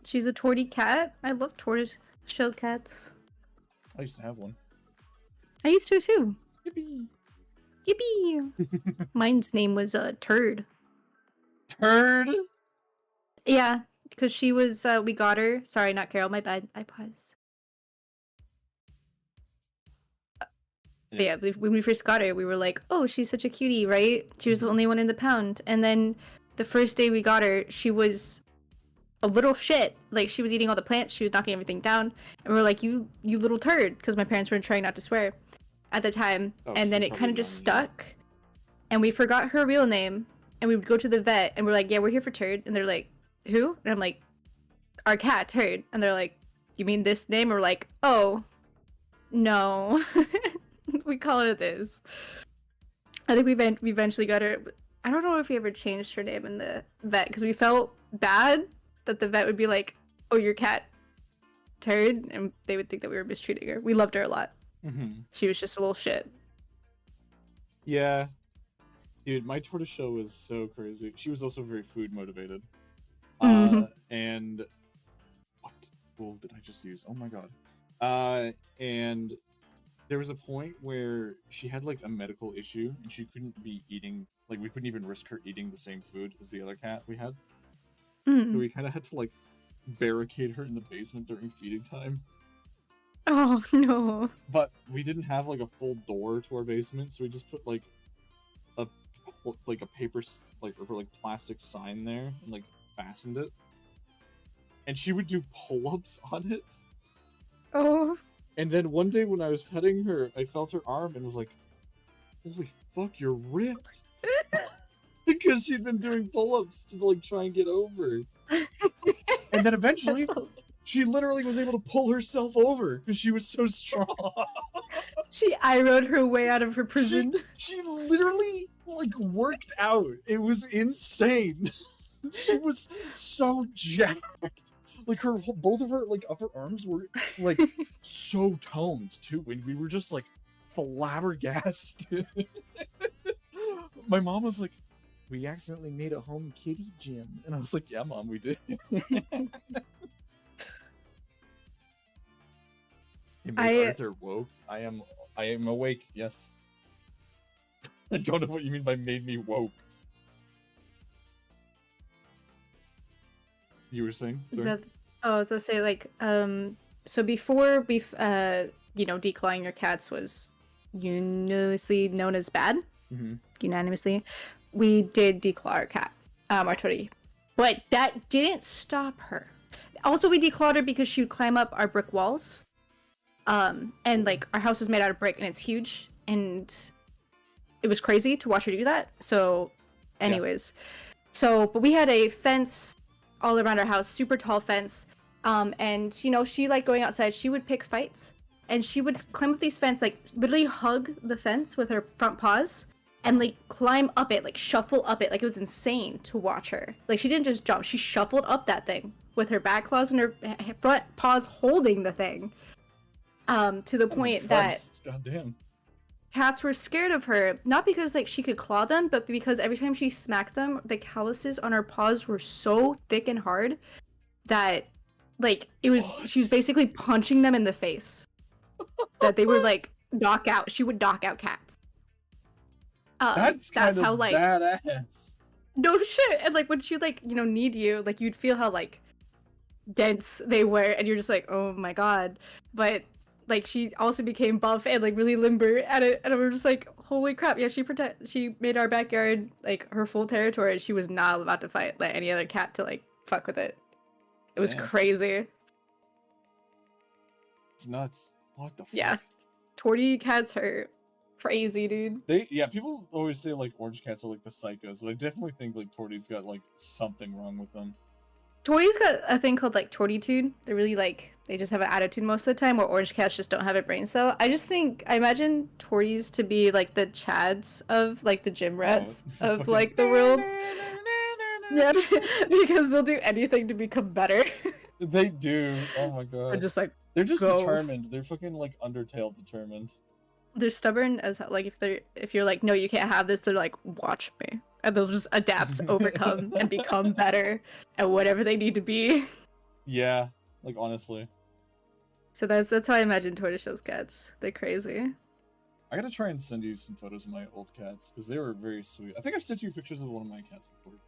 She's a torty cat. I love tortoise-shell cats. I used to have one. I used to too. Yippee! Yippee! Mine's name was Turd. Turd? Yeah, because she was. We got her. Sorry, not Carol. My bad. I pause. But yeah, when we first got her, we were like, "Oh, she's such a cutie, right?" She was the only one in the pound. And then the first day we got her, she was a little shit. Like she was eating all the plants, she was knocking everything down, and we're like, "You little turd," because my parents were trying not to swear at the time. Oh, And then it kind of just stuck, and we forgot her real name. And we would go to the vet, and we're like, "Yeah, we're here for Turd," and they're like, "Who?" And I'm like, "Our cat, Turd." And they're like, "You mean this name?" And we're like, "Oh, no." We call her this. I think we eventually got her. I don't know if we ever changed her name in the vet because we felt bad that the vet would be like, "Oh, your cat Turd," and they would think that we were mistreating her. We loved her a lot. She was just a little shit. Yeah, dude, my tortoiseshell was so crazy. She was also very food motivated. And what tool did I just use? Oh my god. And there was a point where she had like a medical issue and she couldn't be eating, like we couldn't even risk her eating the same food as the other cat we had. So we kind of had to like barricade her in the basement during feeding time. Oh no. But we didn't have like a full door to our basement, so we just put like a paper or plastic sign there and like fastened it. And she would do pull-ups on it. Oh. And then one day when I was petting her, I felt her arm and was like, "Holy fuck, you're ripped!" Because she'd been doing pull-ups to like try and get over. And then eventually, she literally was able to pull herself over because she was so strong. She rode her way out of her prison. She literally like worked out. It was insane. She was so jacked. Like both of her like upper arms were like so toned too, and we were just like flabbergasted. My mom was like, "We accidentally made a home kitty gym," and I was like, "Yeah, Mom, we did." It made Arthur woke. I am awake. Yes. I don't know what you mean by made me woke. You were saying? Sorry? I was gonna say like so before we declawing your cats was unanimously known as bad. Unanimously, we did declaw our cat, our Tootie, but that didn't stop her. Also, we declawed her because she would climb up our brick walls, and like our house is made out of brick and it's huge, and it was crazy to watch her do that. So, anyways, but we had a fence all around our house, super tall fence. And she liked going outside. She would pick fights, and she would climb up these fence, like literally hug the fence with her front paws, and like climb up it, like shuffle up it. Like it was insane to watch her. Like she didn't just jump; she shuffled up that thing with her back claws and her front paws holding the thing. To the point that goddamn, cats were scared of her, not because like she could claw them, but because every time she smacked them, the calluses on her paws were so thick and hard that like it was she was basically punching them in the face. That they were like knock out. She would knock out cats. That's how like badass. No shit. And like when she like need you, like you'd feel how like dense they were, and you're just like, oh my god. But like she also became buff and like really limber at it, and we were just like, holy crap. Yeah, she made our backyard like her full territory, and she was not allowed to fight like any other cat to like fuck with it. It was crazy. It's nuts. What the fuck? Yeah. Tortie cats are crazy, dude. People always say like orange cats are like the psychos, but I definitely think like Tortie's got like something wrong with them. Tortie's got a thing called like Tortitude. They're really like they just have an attitude most of the time, where orange cats just don't have a brain cell. I imagine Torties to be like the Chads of like the gym rats of like the world. Yeah, because they'll do anything to become better. They do. Oh my god. They're just determined. They're fucking like Undertale determined. They're stubborn as like if you're like, no, you can't have this, they're like, watch me. And they'll just adapt, overcome, and become better at whatever they need to be. Yeah, like honestly. So that's how I imagine tortoiseshell cats. They're crazy. I gotta try and send you some photos of my old cats, because they were very sweet. I think I've sent you pictures of one of my cats before.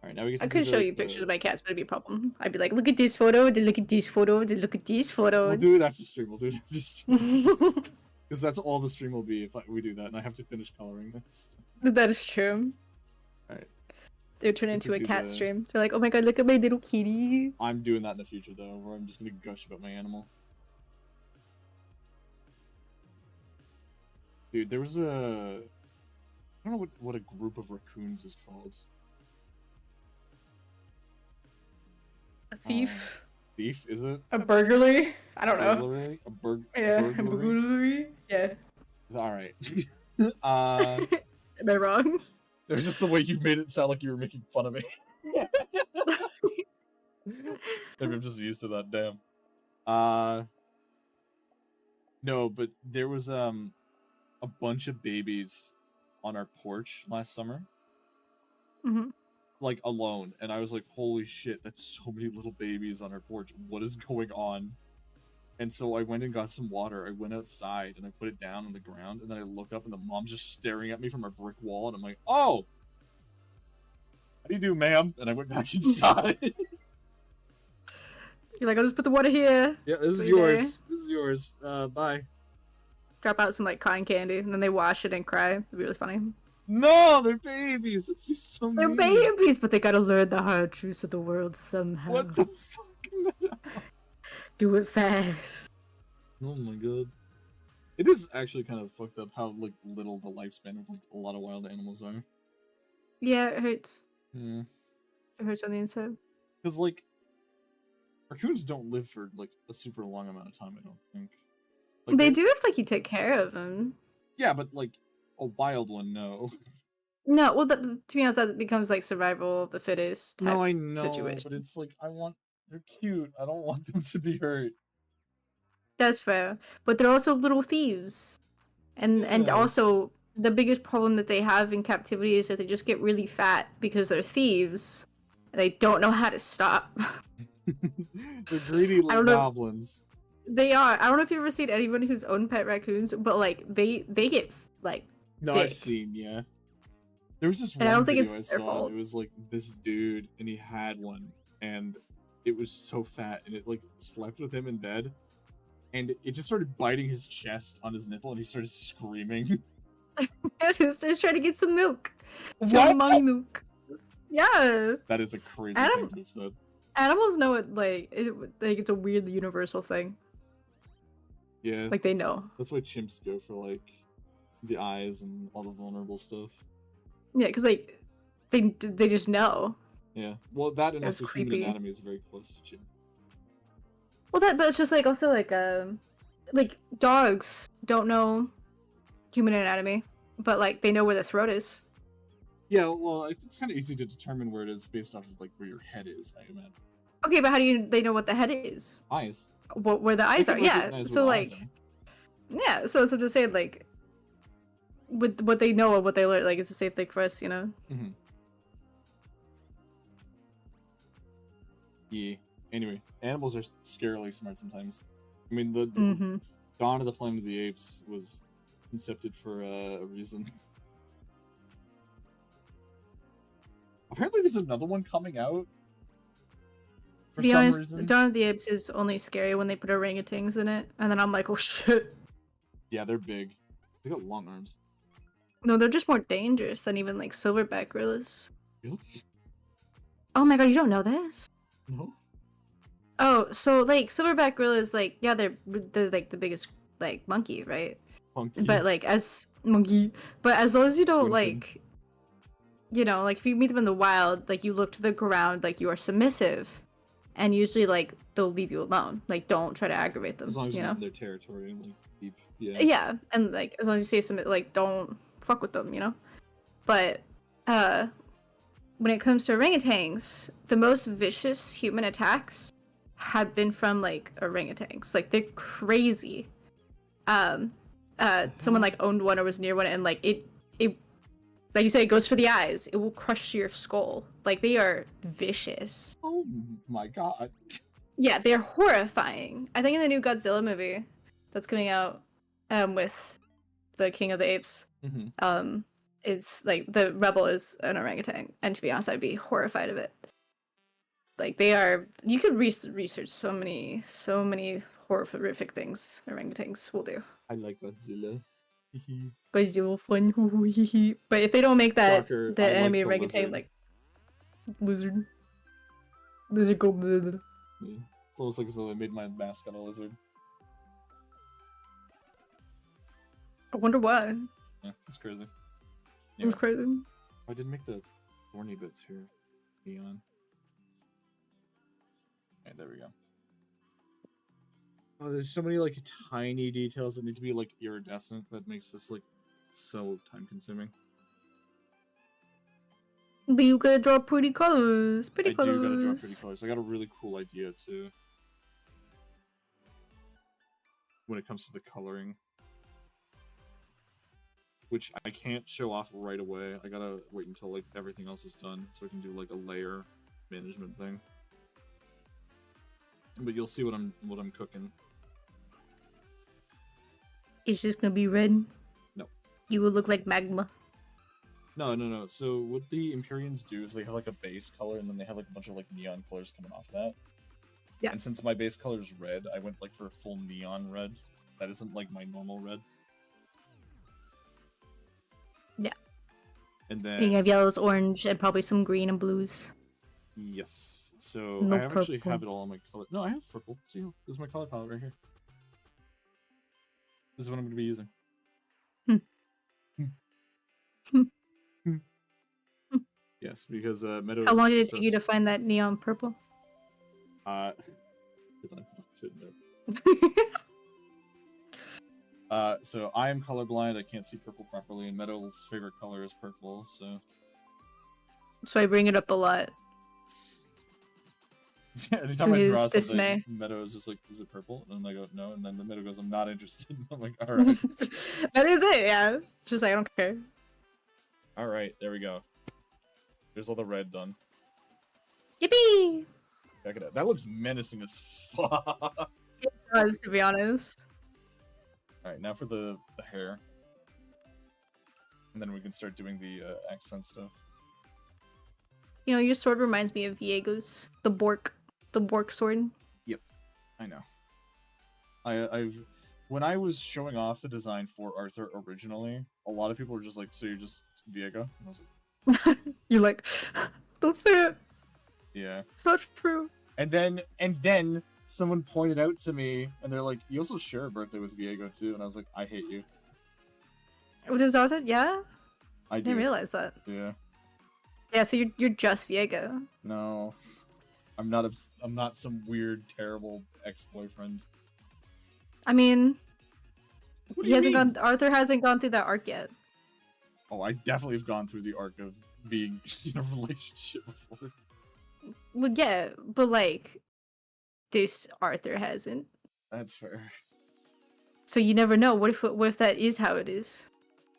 All right, now we get to I do could show you pictures of my cats, but it'd be a problem. I'd be like, look at this photo, then look at this photo, then look at this photo. We'll do it after stream. We'll do it after stream. Because that's all the stream will be if we do that, and I have to finish coloring this. That is true. Alright. They turn into a cat stream. They're like, oh my god, look at my little kitty. I'm doing that in the future, though, where I'm just gonna gush about my animal. Dude, there was a... I don't know what a group of raccoons is called. A thief? Thief, is it? A burglary? I don't know. Burglary? A burglary? Burglary? Yeah. Alright. Am I wrong? It was just the way you made it sound like you were making fun of me. Maybe I'm just used to that, damn. No, but there was a bunch of babies on our porch last summer. Mm-hmm. Like, alone, and I was like, holy shit, that's so many little babies on our porch. What is going on? And so I went and got some water. I went outside and I put it down on the ground, and then I look up and the mom's just staring at me from a brick wall, and I'm like, oh! How do you do, ma'am? And I went back inside. You're like, I'll just put the water here. Yeah, this is yours. This is yours. Bye. Drop out some, like, cotton candy, and then they wash it and cry. It'd be really funny. No, they're babies. That's be so They're mean. babies, but they gotta learn the hard truths of the world somehow. What the fuck? Do it fast. Oh my god. It is actually kind of fucked up how, like, little the lifespan of, like, a lot of wild animals are. Yeah, it hurts. Yeah. It hurts on the inside. Because, like, raccoons don't live for, like, a super long amount of time, I don't think. Like, They do if, like, you take care of them. Yeah, but, like, a wild one, no. No, well, to be honest, that becomes, like, survival of the fittest type No, I know, situation. but it's like, they're cute. I don't want them to be hurt. That's fair. But they're also little thieves. And Yeah. also, the biggest problem that they have in captivity is that they just get really fat because they're thieves. And they don't know how to stop. They're greedy like goblins. They are. I don't know if you've ever seen anyone who's owned pet raccoons, but, like, they get, like, No, big. I've seen, yeah. There was this And I one don't think video I it's their saw, fault. and it was, like, this dude, and he had one, and it was so fat, and it, like, slept with him in bed, and it just started biting his chest on his nipple, and he started screaming. It's just trying to get some milk. What? Some mommy milk. Yeah. That is a crazy thing to have said. Animals know it, like, it's a weird universal thing. Yeah. Like, they know. That's why chimps go for, like, the eyes and all the vulnerable stuff. Yeah, because, like, they just know. Yeah. Well, that and That's also creepy. human anatomy is very close to chimp. Well, but it's just, like, also, like, dogs don't know human anatomy, but, like, they know where the throat is. Yeah, well, it's kind of easy to determine where it is based off of, like, where your head is, I imagine. Okay, but how do they know what the head is? Eyes. Where the eyes They are? can Yeah, recognize so, where the eyes like... are. Yeah, so I'm just saying, like, with what they know and what they learn, like, it's the same thing for us, you know? Mm-hmm. Yeah. Anyway, animals are scarily smart sometimes. I mean, the Dawn of the Planet of the Apes was concepted for a reason. Apparently there's another one coming out. For To be some honest, reason. Dawn of the Apes is only scary when they put orangutans in it, and then I'm like, oh shit. Yeah, they're big. They got long arms. No, they're just more dangerous than even, like, silverback gorillas. Really? Oh my god, you don't know this? No. Oh, so, like, silverback gorillas, like, yeah, they're like the biggest, like, monkey, right? Funky. But, like, as long as you don't, like, you know, like, if you meet them in the wild, like, you look to the ground, like, you are submissive, and usually, like, they'll leave you alone. Like, don't try to aggravate them. As long as you you're know? not in their territory and, like, deep. Yeah. Yeah, and, like, as long as you say something, like, don't fuck with them, you know? But, when it comes to orangutans, the most vicious human attacks have been from, like, orangutans. Like, they're crazy. Someone, like, owned one or was near one, and, like, it like you said, it goes for the eyes. It will crush your skull. Like, they are vicious. Oh my god. Yeah, they're horrifying. I think in the new Godzilla movie that's coming out, with the King of the Apes, is like the rebel is an orangutan, and to be honest, I'd be horrified of it. Like they are, you could research so many horrific things orangutans will do. I like Godzilla. But if they don't make that Shocker, the I like enemy the orangutan lizard. like lizard go blah, blah. Yeah. It's almost like as though I made my mascot a lizard. I wonder why. Yeah, that's crazy. It was crazy. I didn't make the thorny bits here. Neon. Okay, there we go. Oh, there's so many like tiny details that need to be like iridescent that makes this like so time consuming. But you gotta draw pretty colors. I do gotta draw pretty colors. I got a really cool idea too. When it comes to the coloring. Which I can't show off right away. I gotta wait until like everything else is done so I can do like a layer management thing. But you'll see what I'm cooking. It's just gonna be red. No. You will look like magma. No. So what the Empyreans do is they have like a base color and then they have like a bunch of like neon colors coming off of that. Yeah. And since my base color is red, I went like for a full neon red. That isn't like my normal red. Yeah. And then you have yellows, orange, and probably some green and blues. yes. So No I actually purple. have it all on my color. No, I have purple. See, this is my color palette right here. This is what I'm going to be using. Yes, because Meadow. How long did it take you to find that neon purple? So I am colorblind. I can't see purple properly, and Meadow's favorite color is purple. So I bring it up a lot. Anytime To I draw his something, dismay. Meadow is just like, "Is it purple?" And I go, "No," and then the Meadow goes, "I'm not interested." I'm like, "All right." That is it. Yeah. Just like I don't care. All right, there we go. There's all the red done. Yippee! Check it out. That looks menacing as fuck. It does, to be honest. All right, now for the hair, and then we can start doing the accent stuff. You know, your sword reminds me of Viego's. The Bork sword. Yep, I know. I've when I was showing off the design for Arthur originally, a lot of people were just like, "So you're just Viego?" And I was like, You're like, don't say it. "Yeah." It's not true. And then someone pointed out to me, and they're like, "You also share a birthday with Viego too," and I was like, "I hate you." What is Arthur? Yeah. I didn't do. realize that. Yeah. Yeah. So you're just Viego. No, I'm not. I'm not some weird, terrible ex-boyfriend. I mean, What do you mean? Arthur hasn't gone through that arc yet. Oh, I definitely have gone through the arc of being in a relationship before. Well, yeah, but like, this Arthur hasn't. That's fair. So you never know. What if that is how it is?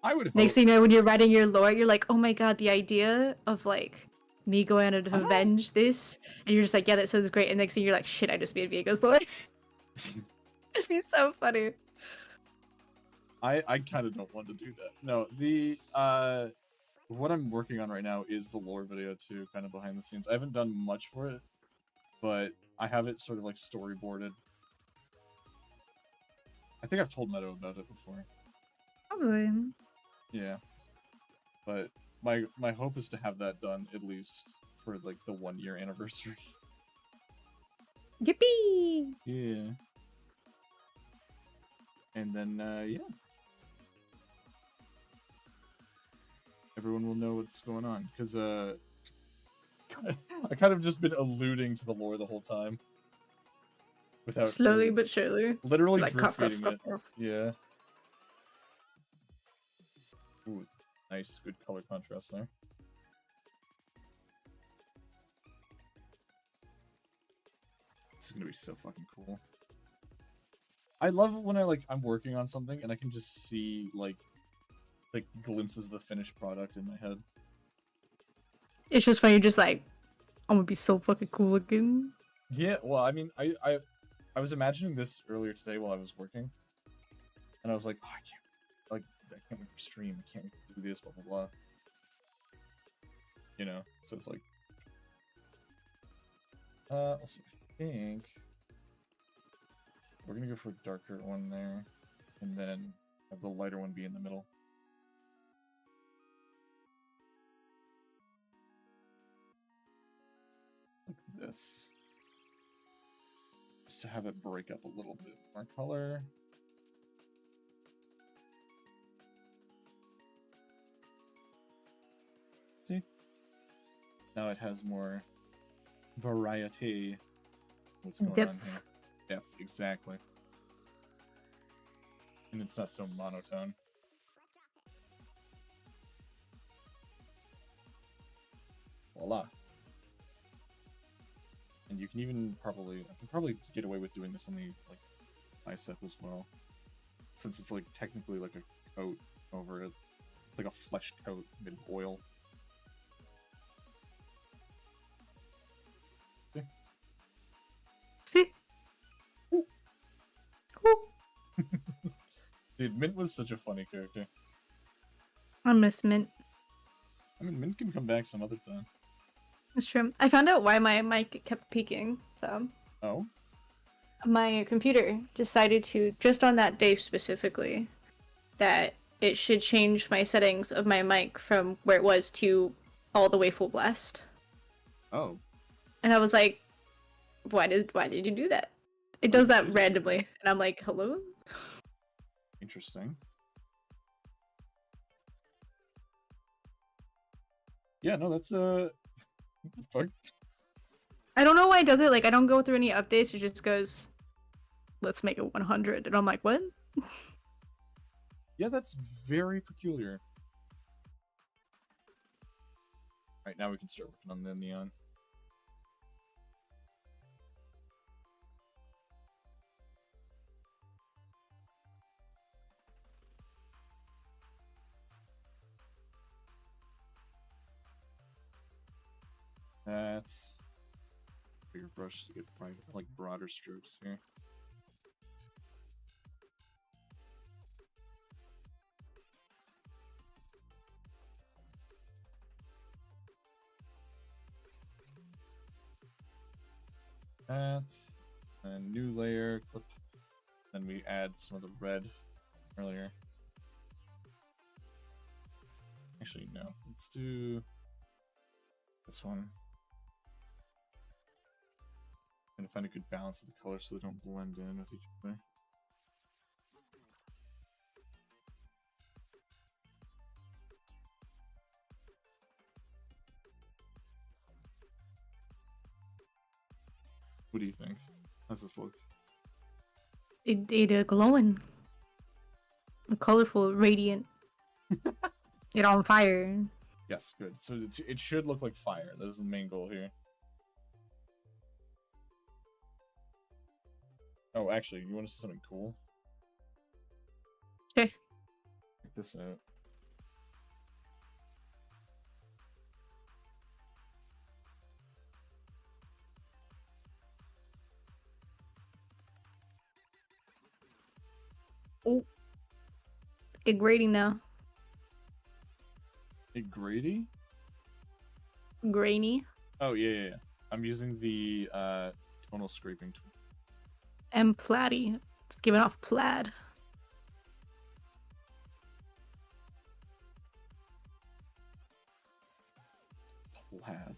I would hope. Next thing you know, when you're writing your lore, you're like, oh my god, the idea of like me going out to avenge this, and you're just like, yeah, that sounds great. And next thing you're like, shit, I just made Viego's lore. It'd be so funny. I kind of don't want to do that. No, the what I'm working on right now is the lore video too, kind of behind the scenes. I haven't done much for it, but I have it sort of like storyboarded. I think I've told Meadow about it before. Probably. Yeah, but my hope is to have that done at least for like the 1 year anniversary. Yippee! Yeah. And then yeah. Everyone will know what's going on, because I kind of just been alluding to the lore the whole time. Without Slowly really, but surely. literally Like, drip feeding it. Yeah. Ooh, nice, good color contrast there. This is gonna be so fucking cool. I love it when I'm working on something and I can just see like glimpses of the finished product in my head. It's just funny, you're just like, I'm gonna be so fucking cool looking. Yeah, well, I mean, I was imagining this earlier today while I was working, and I was like, oh, I can't, like, I can't wait for stream. I can't wait to do this. Blah blah blah. You know, so it's like. Also, I think we're gonna go for a darker one there, and then have the lighter one be in the middle. Like this. Just to have it break up a little bit more color. See? Now it has more variety. What's going on here? Depth, exactly. And it's not so monotone. Voila. And you can even I can probably get away with doing this on the like bicep as well, since it's like technically like a coat over it. It's like a flesh coat made of oil. See? See? Ooh. Ooh. Dude, Mint was such a funny character. I miss Mint. I mean, Mint can come back some other time. That's true. I found out why my mic kept peaking, so. Oh? My computer decided to, just on that day specifically, that it should change my settings of my mic from where it was to all the way full blast. Oh. And I was like, why did you do that? It does that randomly. And I'm like, hello? Interesting. Yeah, no, that's what the fuck? I don't know why it does it. Like, I don't go through any updates. It just goes, let's make it 100. And I'm like, what? Yeah, that's very peculiar. Alright, now we can start working on the neon. That's bigger brush to get like broader strokes here. That, and new layer, clip. Then we add some of the red earlier. Actually, no. Let's do this one. I'm gonna find a good balance of the colors so they don't blend in with each other. What do you think? How's this look? It glowing. Colorful, radiant. It on fire. Yes, good. So it should look like fire. That is the main goal here. Oh, actually, you want to see something cool? Sure. Check this out. Oh. Get grading now. A grady? Grainy. Oh, yeah. I'm using the tonal scraping tool. And platy. It's giving off plaid. Plaid.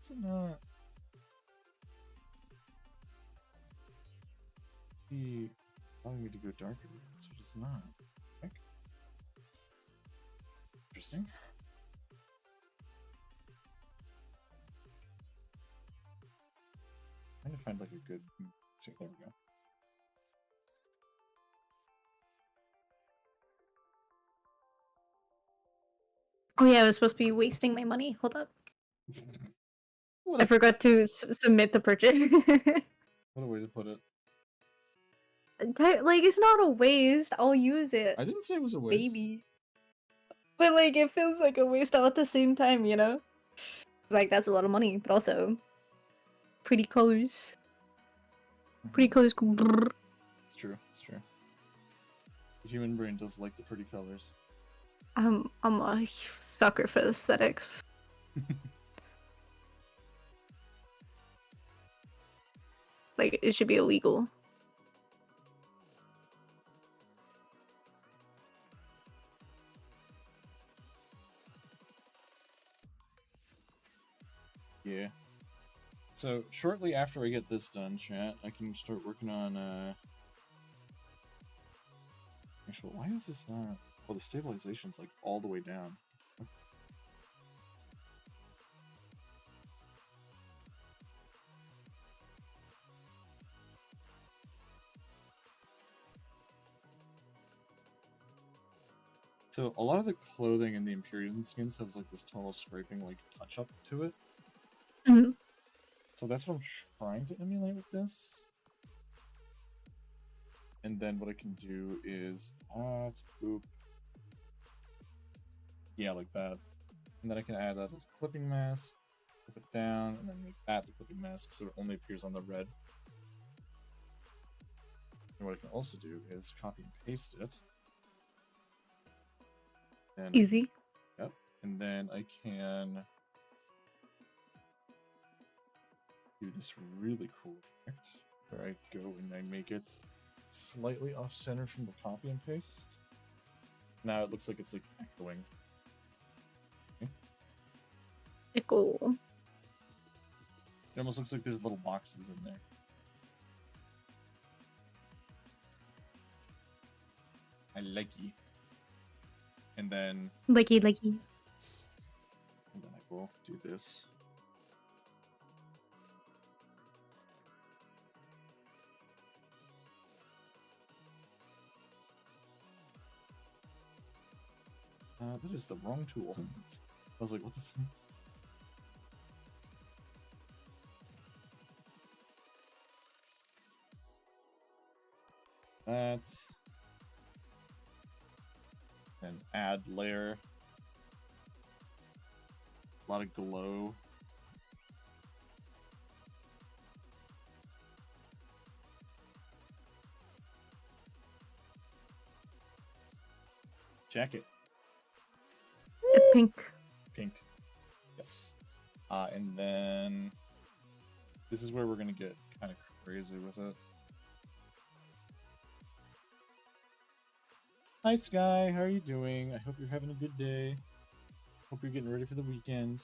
Is it not? He allowing me to go darker, so it's not. Okay. Interesting. Trying to find like a good. See, there we go. Oh yeah, I was supposed to be wasting my money. Hold up. What I forgot to submit the purchase. What a way to put it. Like, it's not a waste. I'll use it. I didn't say it was a waste. Baby. But like, it feels like a waste all at the same time, you know? It's like, that's a lot of money, but also pretty colors. Pretty colors. It's true. It's true. The human brain does like the pretty colors. I'm a sucker for aesthetics. Like, it should be illegal. Yeah. So shortly after I get this done, chat, I can start working on actually, why is this not? Well, the stabilization's like all the way down. So a lot of the clothing in the Empyrean skins has like this tonal scraping like touch up to it. Mhm. So that's what I'm trying to emulate with this. And then what I can do is boop. Yeah, like that. And then I can add that as a clipping mask, flip it down, and then make that the clipping mask so it only appears on the red. And what I can also do is copy and paste it. And, Easy. yep. And then I can do this really cool effect where I go and I make it slightly off center from the copy and paste. Now it looks like it's like echoing. Cool. It almost looks like there's little boxes in there. I like it. And then Likey. and then I will do this. That is the wrong tool. I was like, what the fuck? That. And add layer. A lot of glow. Jacket. Pink. Pink. Yes. And then this is where we're gonna get kind of crazy with it. Hi Sky, how are you doing? I hope you're having a good day. Hope you're getting ready for the weekend.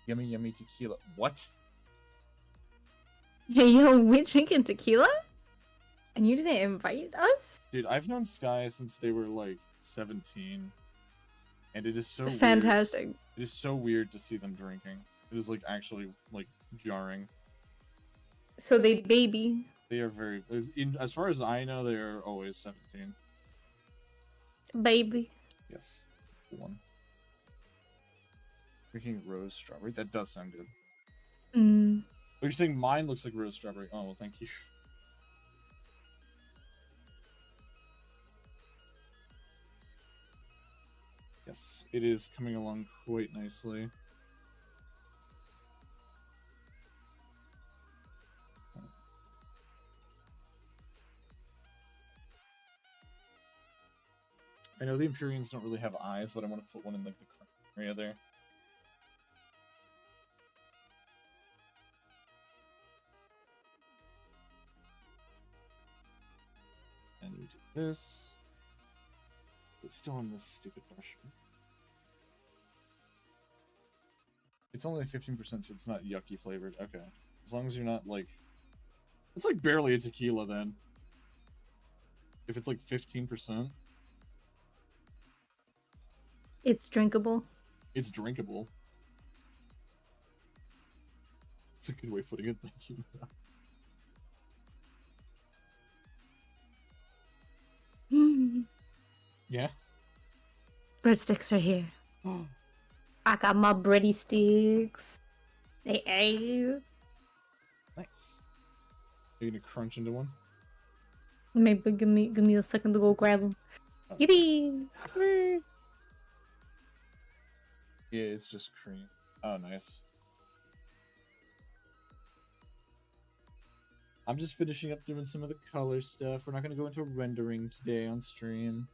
Yummy, yummy tequila. What? Hey, yo, we're drinking tequila? And you didn't invite us? Dude, I've known Sky since they were like 17. And it is so Fantastic. weird. It is so weird to see them drinking. It is like actually like jarring. So they baby. They are very, as far as I know, they are always 17. Baby. Yes. One. Drinking rose strawberry? That does sound good. Mm. But you're saying mine looks like rose strawberry. Oh, well, thank you. Yes, it is coming along quite nicely. I know the Empyreans don't really have eyes, but I want to put one in like the crown area there. And we do this. It's still on this stupid brush. It's only 15%, so it's not yucky flavored. Okay. As long as you're not like... It's like barely a tequila then. If it's like 15%. It's drinkable. It's drinkable. It's a good way of putting it. Thank you. Yeah. Breadsticks are here. I got my bready sticks. Hey. Nice. Are you gonna crunch into one? Maybe give me a second to go grab them. Oh. Yippee! Yeah, it's just cream. Oh, nice. I'm just finishing up doing some of the color stuff. We're not gonna go into rendering today on stream.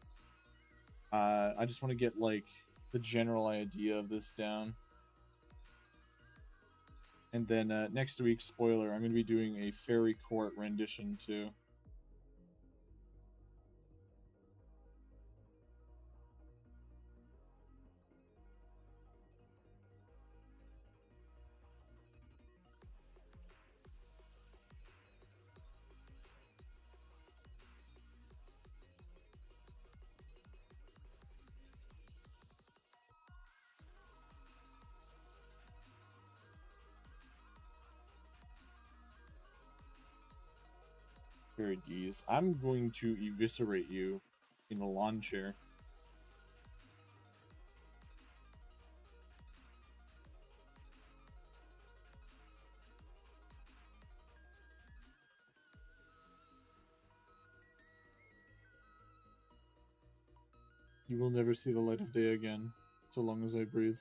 I just want to get like the general idea of this down. And then next week, spoiler, I'm gonna be doing a fairy court rendition too. Fairy D's. I'm going to eviscerate you in a lawn chair. You will never see the light of day again, so long as I breathe.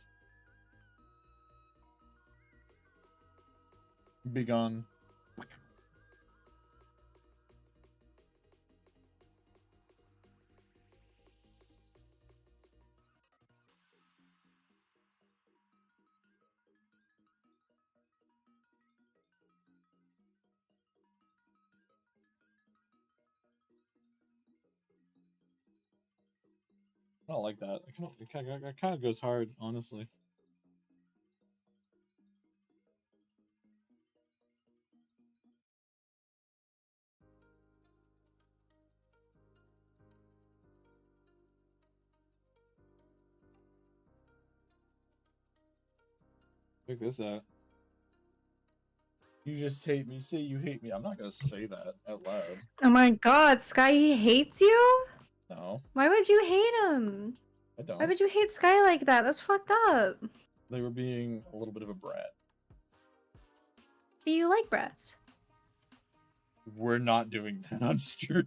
Be gone. I don't like that. It kind of goes hard, honestly. Check this out. You just hate me. Say you hate me. I'm not gonna say that out loud. Oh my god, Sky, he hates you? No. Why would you hate him? I don't. Why would you hate Sky like that? That's fucked up. They were being a little bit of a brat. But you like brats. We're not doing that on stream.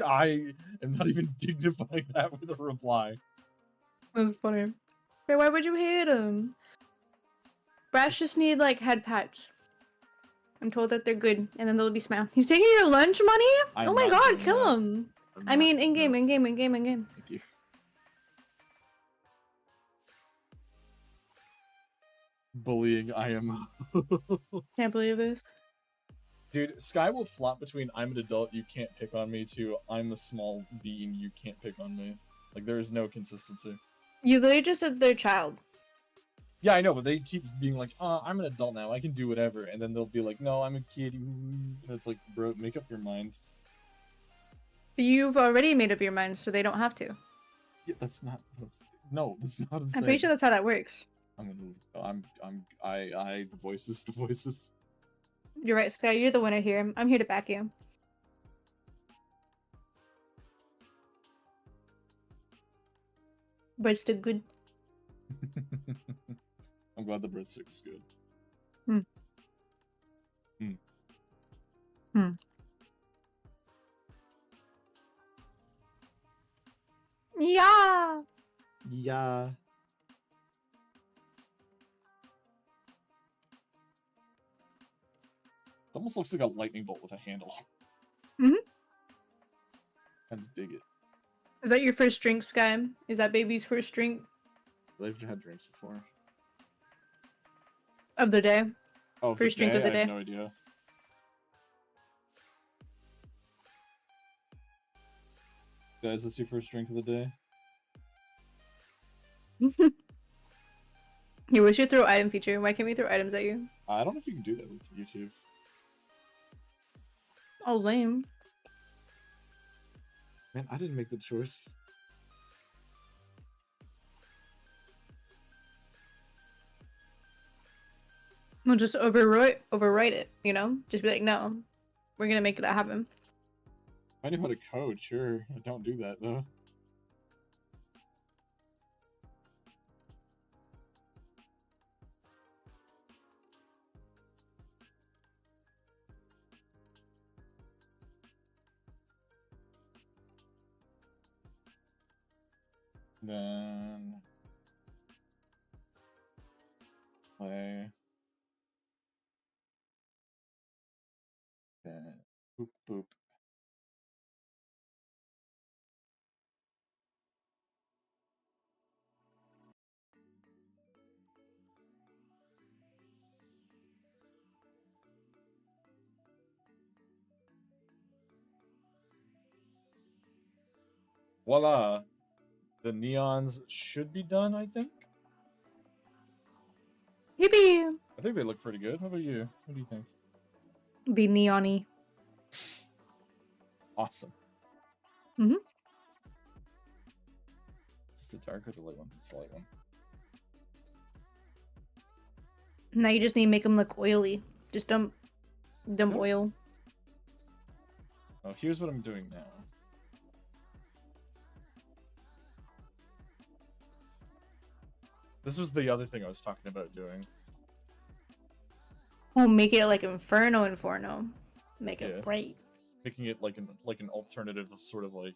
I am not even dignifying that with a reply. That's funny. Wait, why would you hate him? Brats just need like head pats. I'm told that they're good, and then they'll be smiling. He's taking your lunch money? Oh my god, kill him! I mean, in game. Thank you. Bullying, I am. Can't believe this. Dude, Sky will flop between I'm an adult, you can't pick on me, to I'm a small being, you can't pick on me. Like, there is no consistency. You literally just said their child. Yeah, I know, but they keep being like, I'm an adult now, I can do whatever. And then they'll be like, no, I'm a kid. And it's like, bro, make up your mind. But you've already made up your mind, so they don't have to. Yeah, that's not what no, that's not what I'm saying. I'm pretty sure that's how that works. The voices. You're right, Sky, you're the winner here. I'm here to back you. But still good. I'm glad the breadstick is good. Yeah. Yeah. It almost looks like a lightning bolt with a handle. Mhm. I dig it. Is that your first drink, Sky? Is that baby's first drink They've had drinks before. of the day? Oh, First drink of the I day. have no idea. Guys, that's your first drink of the day? Here, what's your throw item feature? Why can't we throw items at you? I don't know if you can do that with YouTube. Oh, lame. Man, I didn't make the choice. We'll just overwrite it, you know? Just be like, no, we're gonna make that happen. I knew how to code, sure. I don't do that, though. Then play. Then boop boop. Voila. The neons should be done, I think. Yippee! I think they look pretty good. How about you? What do you think? Be neon-y. Awesome. Mm-hmm. Is the dark or the light one? It's the light one. Now you just need to make them look oily. Just dump Yep. oil. Oh, here's what I'm doing now. This was the other thing I was talking about doing. Oh, make it like Inferno. Make it Yeah. bright. Making it like an alternative sort of like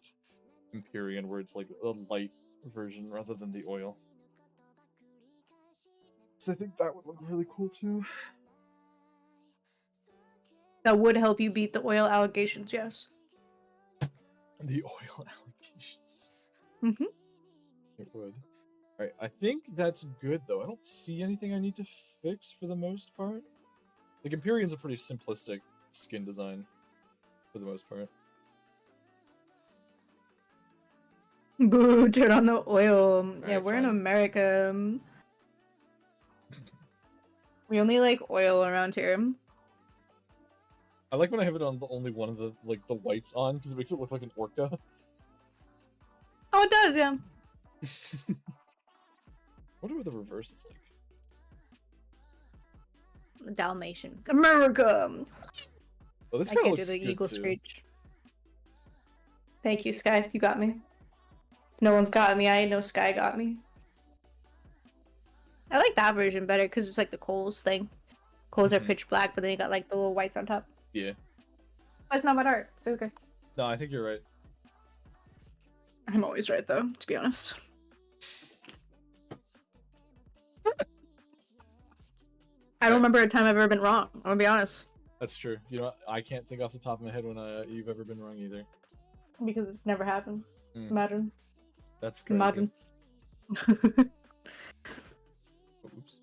Empyrean, where it's like a light version rather than the oil. So I think that would look really cool too. That would help you beat the oil allegations, yes. The oil allegations. Mm-hmm. It would. Alright, I think that's good though. I don't see anything I need to fix for the most part. Like Empyrean's a pretty simplistic skin design for the most part. Boo, turn on the oil. Yeah, Alright, we're in fine. America. We only like oil around here. I like when I have it on the only one of the the whites on because it makes it look like an orca. Oh, it does, yeah. I wonder what the reverse is like. Dalmatian. America! Oh, this I kind of can't do looks the good eagle too. screech. Thank you, Sky. You got me. No one's got me. I know Sky got me. I like that version better because it's like the coals thing. Coals are Mhm. pitch black, but then you got like the little whites on top. Yeah. But it's not my art, so who cares? No, I think you're right. I'm always right, though, to be honest. I don't remember a time I've ever been wrong. I'm gonna be honest. That's true. You know what? I can't think off the top of my head when you've ever been wrong either. Because it's never happened. Mm. Imagine. That's crazy. Imagine. Oops.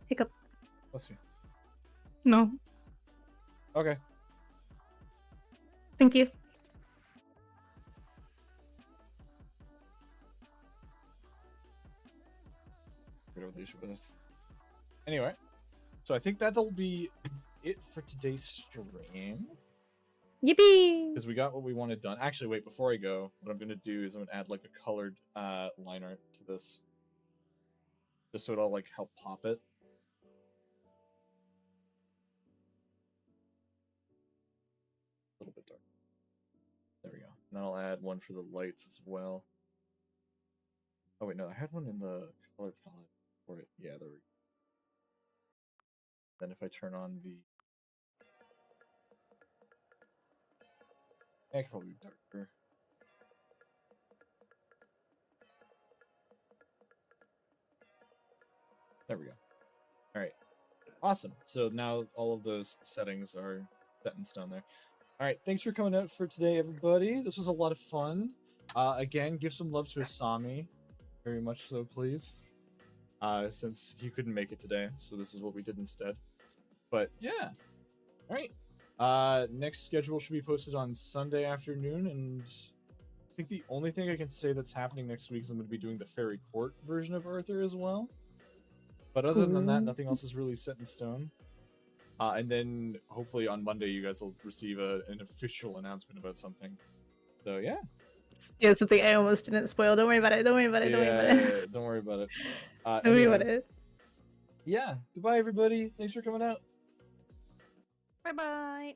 Hiccup. Bless you. No. Okay. Thank you. Get over the issue with this. Anyway, so I think that'll be it for today's stream. Yippee! Because we got what we wanted done. Actually, wait, before I go, what I'm going to do is I'm going to add like a colored line art to this. Just so it'll like help pop it. A little bit dark. There we go. And then I'll add one for the lights as well. Oh wait, no, I had one in the color palette for it. Yeah, there we go. Then if I turn on the... I could probably be darker. There we go. Alright. Awesome. So now all of those settings are set in stone there. Alright, thanks for coming out for today, everybody. This was a lot of fun. Again, give some love to Asami. Very much so, please. Since he couldn't make it today, so this is what we did instead. But yeah. Alright. Next schedule should be posted on Sunday afternoon, and I think the only thing I can say that's happening next week is I'm going to be doing the Fairy Court version of Arthur as well. But other than that, nothing else is really set in stone. And then hopefully on Monday you guys will receive an official announcement about something. So yeah. Yeah, something I almost didn't spoil. Don't worry about it. Don't worry about it. Don't worry about it. Don't worry about it. Don't worry Anyway, about it. yeah. Goodbye, everybody. Thanks for coming out. Bye bye.